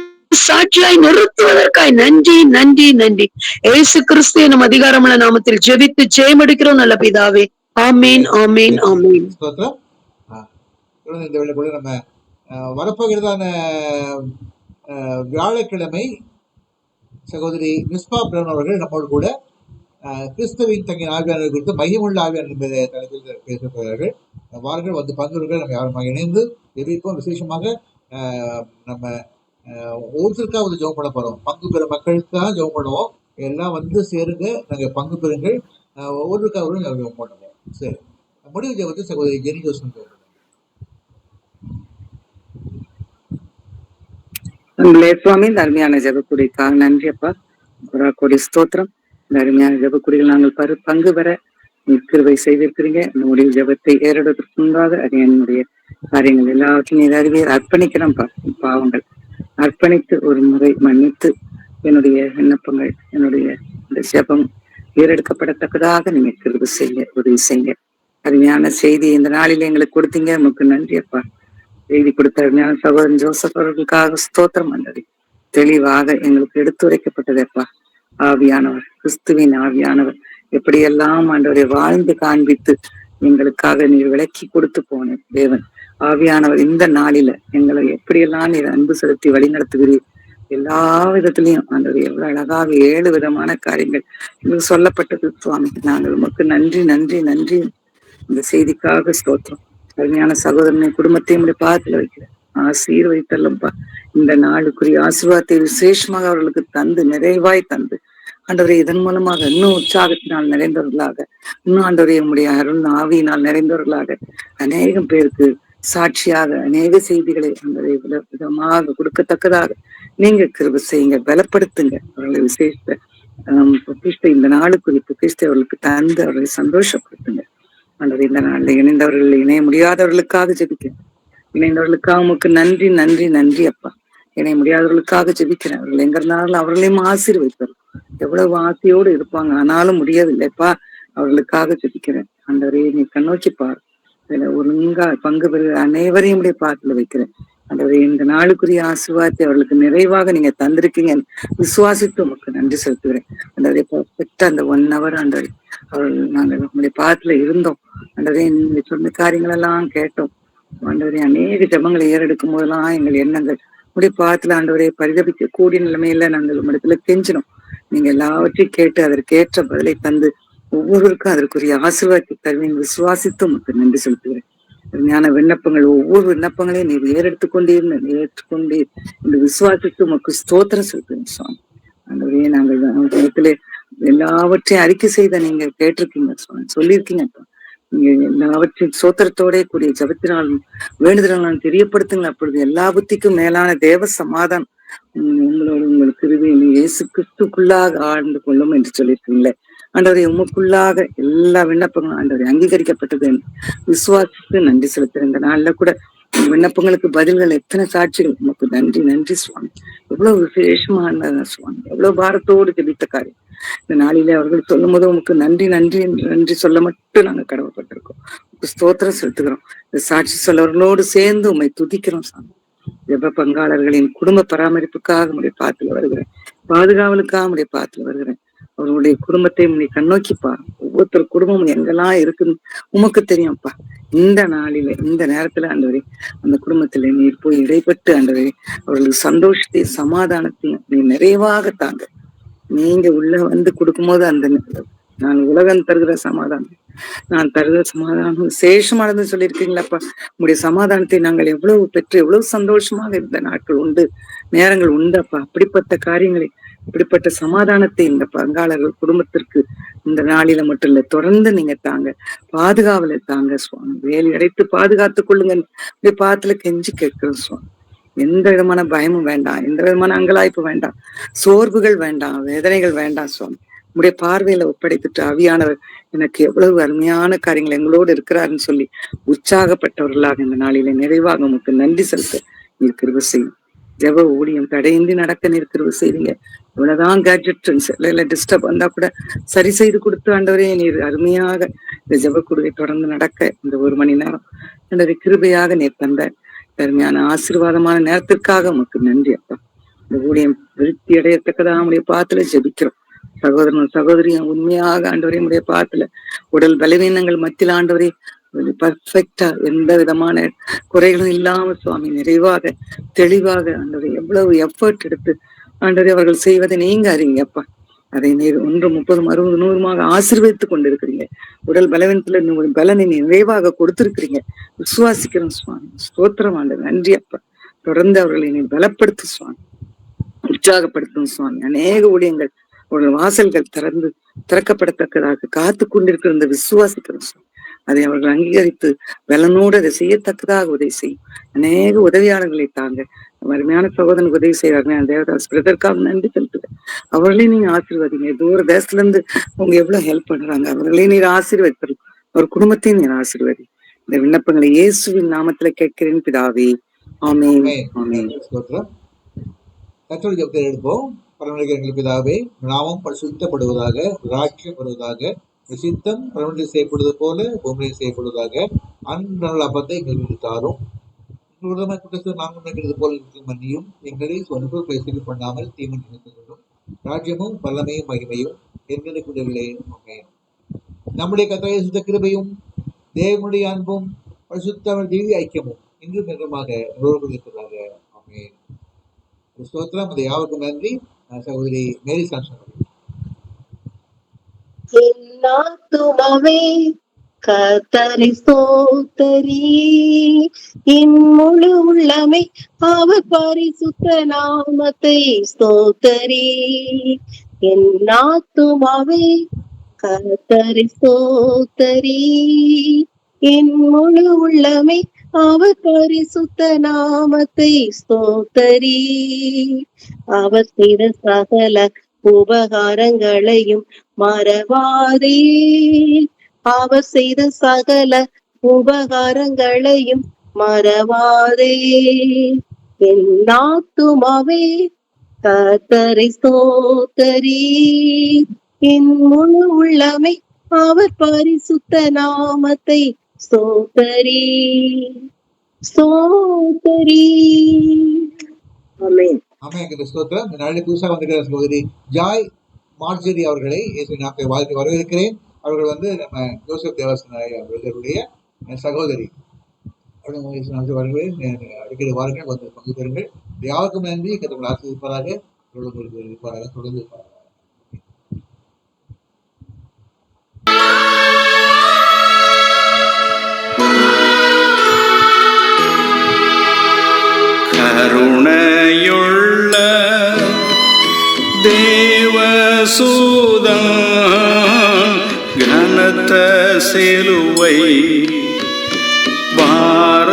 சாட்சியாய் நிறுத்துவதற்காய் நன்றி நன்றி நன்றி. ஏசு கிறிஸ்து எனும் அதிகாரமுள்ள நாமத்தில் ஜெபித்து ஜெயம் எடுக்கிறோம் நல்ல பிதாவே. ஆமீன் ஆமீன் ஆமீன். இந்த வேளை கூட நம்ம வரப்போகிறதான வியாழக்கிழமை சகோதரி மிஸ்பா பிரவன் அவர்கள் நம்மோடு கூட கிறிஸ்துவின் தங்கிய ஆவியாளர்கள் குறித்து மையமுள்ள ஆவியாளர் என்பதை தலைப்பில் பேசப்போகிறார்கள். வார்கள் வந்து பங்குகள் நம்ம யாருமாக இணைந்து ஜெபிப்போம். விசேஷமாக நம்ம ஒவ்வொருத்தருக்காக வந்து ஜெபம் பண்ண போறோம். பங்கு பெற மக்களுக்காக ஜெபம் பண்ணுவோம். எல்லாம் வந்து சேருங்க, நாங்கள் பங்கு பெறுங்கள். ஒவ்வொருக்காக ஜெபம் பண்ணுவோம். சரி, முடிவு ஜெபத்தை சகோதரி ஜெனி ஜோசன் சுவாமி. இந்த அருமையான ஜெபக்குடிக்காக நன்றி அப்பா. கொடி ஸ்தோத்திரம். இந்த அருமையான ஜெபக்குடிகள் நாங்கள் பங்கு பெற கிருபை செய்திருக்கிறீங்க. இந்த முடிவு ஜெபத்தை ஏறெடுப்பதற்கு முன்பாக அது என்னுடைய காரியங்கள் எல்லாவற்றையும் அறிவியல் அர்ப்பணிக்கிறோம். பாவங்கள் அர்ப்பணித்து ஒரு முறை மன்னித்து என்னுடைய விண்ணப்பங்கள் என்னுடைய இந்த ஜெபம் ஏறெடுக்கப்படத்தக்கதாக நீங்க கிருபை செய்ய உதவி செய்யுங்க. அருமையான செய்தி இந்த நாளில் எங்களுக்கு கொடுத்தீங்க, நமக்கு நன்றி அப்பா. செய்தி கொடுத்த அருமையான சகோதரன் ஜோசப் அவர்களுக்காக ஸ்தோத்திரம் வந்தது. தெளிவாக எங்களுக்கு எடுத்துரைக்கப்பட்டது அப்பா. ஆவியானவர், கிறிஸ்துவின் ஆவியானவர் எப்படியெல்லாம் ஆண்டவரை வாழ்ந்து காண்பித்து எங்களுக்காக நீர் விளக்கி கொடுத்து போனேன். தேவன் ஆவியானவர் இந்த நாளில எங்களை எப்படியெல்லாம் நீர் அன்பு செலுத்தி வழி நடத்துகிறீர். எல்லா விதத்திலையும் ஆண்டவர் எவ்வளவு அழகாக 7 விதமான காரியங்கள் எங்களுக்கு சொல்லப்பட்டது சுவாமி. நாங்கள் உமக்கு நன்றி நன்றி நன்றி. இந்த செய்திக்காக ஸ்தோத்திரம். அருமையான சகோதரனை குடும்பத்தையும் பாதத்துல வைக்கிறேன். ஆசீர்வதித்தல்லப்பா. இந்த நாளுக்குரிய ஆசீர்வாதத்தை விசேஷமாக அவர்களுக்கு தந்து நிறைவாய் தந்து ஆண்டவரை இதன் மூலமாக இன்னும் உற்சாகத்தினால் நிறைந்தவர்களாக, இன்னும் ஆண்டவரை உம்முடைய அருள் ஆவியினால் நிறைந்தவர்களாக அநேகம் பேருக்கு சாட்சியாக அநேக செய்திகளை ஆண்டவரை விதமாக கொடுக்கத்தக்கதாக நீங்க கிருபை செய்யுங்க, பலப்படுத்துங்க அவர்களை விசேஷ பொக்கிஷ்ட இந்த நாளுக்குரிய பொக்கிஷ்ட அவர்களுக்கு தந்து அவர்களை சந்தோஷப்படுத்துங்க. ஆண்டவரே, இந்த நாளில் இணைந்தவர்கள் இணைய முடியாதவர்களுக்காக ஜெபிக்கிறேன். இணைந்தவர்களுக்காக உமக்கு நன்றி நன்றி நன்றி அப்பா. இணைய முடியாதவர்களுக்காக ஜெபிக்கிறேன். அவர்கள் எங்க இருந்தாலும் அவர்களையும் ஆசீர்வதிப்பார். எவ்வளவு ஆசையோடு இருப்பாங்க, ஆனாலும் முடியவில்லைப்பா. அவர்களுக்காக ஜெபிக்கிறேன். ஆண்டவரே, நீ கண்ணோக்கி பார். ஒழுங்கா பங்கு பெறுகிற அனைவரையும் பாத்துல வைக்கிறேன். ஆண்டவரே, இந்த நாளுக்குரிய ஆசீர்வாதத்தை அவர்களுக்கு நிறைவாக நீங்க தந்திருக்கீங்க விசுவாசித்து உமக்கு நன்றி செலுத்துகிறேன். ஆண்டவரே, பெற்ற அந்த 1 hour ஆண்டவரே அவர்கள் நாங்கள் உங்களுடைய பாத்துல இருந்தோம். ஆண்டவரே, நீங்க சொன்ன காரியங்கள் எல்லாம் கேட்டோம். ஆண்டவரே, அநேக ஜபங்களை ஏறெடுக்கும் போதெல்லாம் எங்கள் எண்ணங்கள் உடைய பாத்துல ஆண்டவரே பரிதபிக்க கூடிய நிலைமையில நாங்கள் உங்களிடத்துல கெஞ்சினோம். நீங்க எல்லாவற்றையும் கேட்டு அதற்கேற்ற பதிலை தந்து ஒவ்வொருவருக்கும் அதற்குரிய ஆசீர்வாதத்தை தருவீங்க விசுவாசித்து உமக்கு நன்றி செலுத்துகிறேன். ஞான விண்ணப்பங்கள் ஒவ்வொரு விண்ணப்பங்களையும் நீர் ஏறெடுத்துக்கொண்டே ஏற்றுக்கொண்டே இந்த விசுவாசித்து உமக்கு ஸ்தோத்திரம் செலுத்துகிறேன் சுவாமி. ஆண்டவரே, நாங்கள் இடத்துல எல்லாவற்றையும் அறிக்கை செய்த நீங்க கேட்டிருக்கீங்க சுவாமி, சொல்லியிருக்கீங்க. நீங்க எல்லாவற்றையும் சோத்திரத்தோட கூடிய ஜபத்தினாலும் வேண்டுதலாலும் தெரியப்படுத்துங்க. அப்பொழுது எல்லா புத்திக்கும் மேலான தேவ சமாதானம் உங்களோட உங்களுக்கு இயேசு கிறிஸ்துக்குள்ளாக ஆழ்ந்து கொள்ளும் என்று சொல்லியிருக்கீங்களே. ஆண்டவரை, உமக்குள்ளாக எல்லா விண்ணப்பங்களும் ஆண்டவரை அங்கீகரிக்கப்பட்டது விசுவாசித்து நன்றி செலுத்துறேன். இந்த நாள்ல கூட விண்ணப்பங்களுக்கு பதில்கள் எத்தனை சாட்சிகள். உமக்கு நன்றி நன்றி சுவாமி. எவ்வளவு விசேஷமான சுவாமி, எவ்வளவு பாரத்தோடு ஜெபித்த காரியம். இந்த நாளிலே அவர்கள் சொல்லும் போது உமக்கு நன்றி நன்றி நன்றி சொல்ல மட்டும் நாங்க கடமைப்பட்டிருக்கோம். ஸ்தோத்திரம் செலுத்துகிறோம். இந்த சாட்சி சொல்லவர்களோடு சேர்ந்து உண்மை துதிக்கிறோம் சாமி. ஜெப பங்காளர்களின் குடும்ப பராமரிப்புக்காக உடைய பாத்துல வருகிறேன். பாதுகாவலுக்காக உடைய பாத்துல வருகிறேன். அவர்களுடைய குடும்பத்தை நீ கண்ணோக்கிப்பா. ஒவ்வொருத்தர் குடும்பமும் எங்கெல்லாம் இருக்குன்னு உமக்கு தெரியும்ப்பா. இந்த நாளில இந்த நேரத்துல ஆண்டவரே அந்த குடும்பத்துல நீர் போய் இடைப்பட்டு ஆண்டவரே அவர்களுக்கு சந்தோஷத்தையும் சமாதானத்தையும் நீ நிறைவாக தாங்க. நீங்க உள்ள வந்து கொடுக்கும்போது அந்த நான் உலகம் தருகிற சமாதானம், நான் தருகிற சமாதானம் விசேஷமானது சொல்லியிருக்கீங்களாப்பா. உங்களுடைய சமாதானத்தை நாங்கள் எவ்வளவு பெற்று எவ்வளவு சந்தோஷமாக இருந்த நாட்கள் உண்டு, நேரங்கள் உண்டப்பா. அப்படிப்பட்ட காரியங்களை, இப்படிப்பட்ட சமாதானத்தை இந்த பங்காளர்கள் குடும்பத்திற்கு இந்த நாளில மட்டும் இல்ல, தொடர்ந்து நீங்க தாங்க, பாதுகாவலை தாங்க சுவாமி. வேலி அடைத்து பாதுகாத்துக் கொள்ளுங்க பாத்துல கெஞ்சி கேட்கிறோம் சுவாமி. எந்த விதமான பயமும் வேண்டாம், எந்த விதமான அங்கலாய்ப்பு வேண்டாம், சோர்வுகள் வேண்டாம், வேதனைகள் வேண்டாம் சுவாமி. உங்களுடைய பார்வையில ஒப்படைத்துட்டு ஆவியானவர் எனக்கு எவ்வளவு அருமையான காரியங்கள் எங்களோடு இருக்கிறாருன்னு சொல்லி உற்சாகப்பட்டவர்களாக இந்த நாளில நிறைவாக உங்களுக்கு நன்றி செலுத்த நீர் கிருபை செய்யும். ஜெப ஊழியம் தடையின்றி நடக்க நீர் கிருபை செய்வீங்க. இவ்வளவுதான் கேட்ஜெட் டிஸ்டர்ப் வந்தா கூட சரி செய்து கொடுத்து ஆண்டவரே நீர் அருமையாக இந்த ஜெப குழுவை தொடர்ந்து நடக்க இந்த 1 மணி நேரம் ஆண்டவரே கிருபையாக நீர் தந்த அருமையான ஆசீர்வாதமான நேரத்திற்காக உமக்கு நன்றி அப்பா. இந்த ஊழியம் விருத்தி அடையத்தக்கதாக நம்முடைய பாத்துல ஜெபிக்கிறோம். சகோதரன் சகோதரியும் உண்மையாக ஆண்டவரே நம்முடைய பாத்துல உடல் பலவீனங்கள் மத்தியில் ஆண்டவரே பர்ஃபெக்டா எந்த விதமான குறைகளும் இல்லாம சுவாமி நிறைவாக தெளிவாக ஆண்டவரே எவ்வளவு எஃபர்ட் எடுத்து ஆண்டவரே அவர்கள் செய்வதை நீங்க அறிங்கப்பா. அதை நீர் 1, 30, 60, 100 ஆசீர்வதித்துக் கொண்டிருக்கிறீங்க. உடல் பலவீனத்துல பலனை நிறைவாக கொடுத்திருக்கிறீங்க. விசுவாசிக்கிறோம் சுவாமி. ஸ்தோத்திரம் ஆண்டவர், நன்றி அப்பா. தொடர்ந்து அவர்களை நீ பலப்படுத்து சுவாமி, உற்சாகப்படுத்தும் சுவாமி. அநேக ஊழியங்கள் அவர்கள் வாசல்கள் திறக்கப்படத்தக்கதாக காத்து கொண்டிருக்கிற இந்த விசுவாசிக்கிறோம் சுவாமி. அதை அவர்கள் அங்கீகரித்து பலனோடு அதை செய்யத்தக்கதாக உதவி செய்யும். அநேக உதவியாளர்களை தாங்க. அருமையான சகோதரனுக்கு உதவி செய்யறாங்க தேவதாஸ் பிரதற்காக நன்றி செலுத்துறேன். அவர்களையும் நீங்க ஆசீர்வாதிங்க. தூர தேசத்துல இருந்து அவங்க எவ்வளவு ஹெல்ப் பண்றாங்க, அவர்களையும் நீர் ஆசீர்வதிப்பது, அவர் குடும்பத்தையும் நீர் ஆசீர்வாதி. இந்த விண்ணப்பங்களை இயேசுவின் நாமத்துல கேட்கிறேன் பிதாவே, ஆமென் ஆமென். கர்த்தருடைய ஜெபத்தை எடுப்போம். பரமேஸ்வரன் பிதாவே, நாமம் பரிசுத்தப்படுவதாக, ராஜ்யம் வருவதாக, சித்தம் பரமத்தில் செய்யப்படுவது போல பூமியில் செய்யப்படுவதாக. அன்றாட அப்பத்தை எங்களுக்கு தாரும். நாங்கள் நினைக்கிறது போல இருக்கும் மன்னியும். எங்களை சொன்ன பேசி பண்ணாமல் தீமன் நினைத்துக் கொள்ளும். ராஜ்யமும் வல்லமையும் மகிமையும் எங்களுக்குள்ளே அமையும். நம்முடைய கர்த்தருடைய சுத்த கிருபையும் தேவனுடைய அன்பும் பரிசுத்த திவ்ய ஐக்கியமும் இன்று மிகமாக இருக்கிறதாக. ஆமென். ஸ்தோத்திரம். அது யாருக்கும் நன்றி. சகோதரி மேரி சாம்சன். என்னாத்துமாவே கர்த்தரை ஸ்தோத்தரி, என் முழு உள்ளமே அவர் பரிசுத்த நாமத்தை ஸ்தோத்தரி. என்னாத்துமாவே கர்த்தரை ஸ்தோத்தரி, என் முழு உள்ளமே அவர் பரிசுத்த நாமத்தை ஸ்தோத்தரி. அவர் செய்த சகல உபகாரங்களையும் மறவாதே. அவர் செய்த சகல உபகாரங்களையும் மறவாதே. என் ஆத்துமாவே கர்த்தரை ஸ்தோத்தரி. என் முழு உள்ளமே அவர் பரிசுத்த நாமத்தை ஸ்தோத்தரி ஸ்தோத்தரி. ஆமென். ஆமென். ஸ்தோத்திரம். இந்த நாளில் புதுசாக வந்திருக்கிற சகோதரி ஜாய் மார்ஜரி அவர்களை இயேசு நாமத்தை வாழ்த்து வரவேற்கிறேன். அவர்கள் வந்து நம்ம ஜோசப் தேவசன் அவர்களுடைய சகோதரி. அடிக்கடி வாருங்கள், வந்து பங்கு பெறுங்கள். யாருக்கும் நன்றி. கத்தவங்களை ஆசீர்வதிப்பாராக. உங்களுக்கு இருப்பாராக, தொடர்ந்து இருப்பாராக. கருணையுள்ள தேவசூதன் கனத்த சிலுவை பார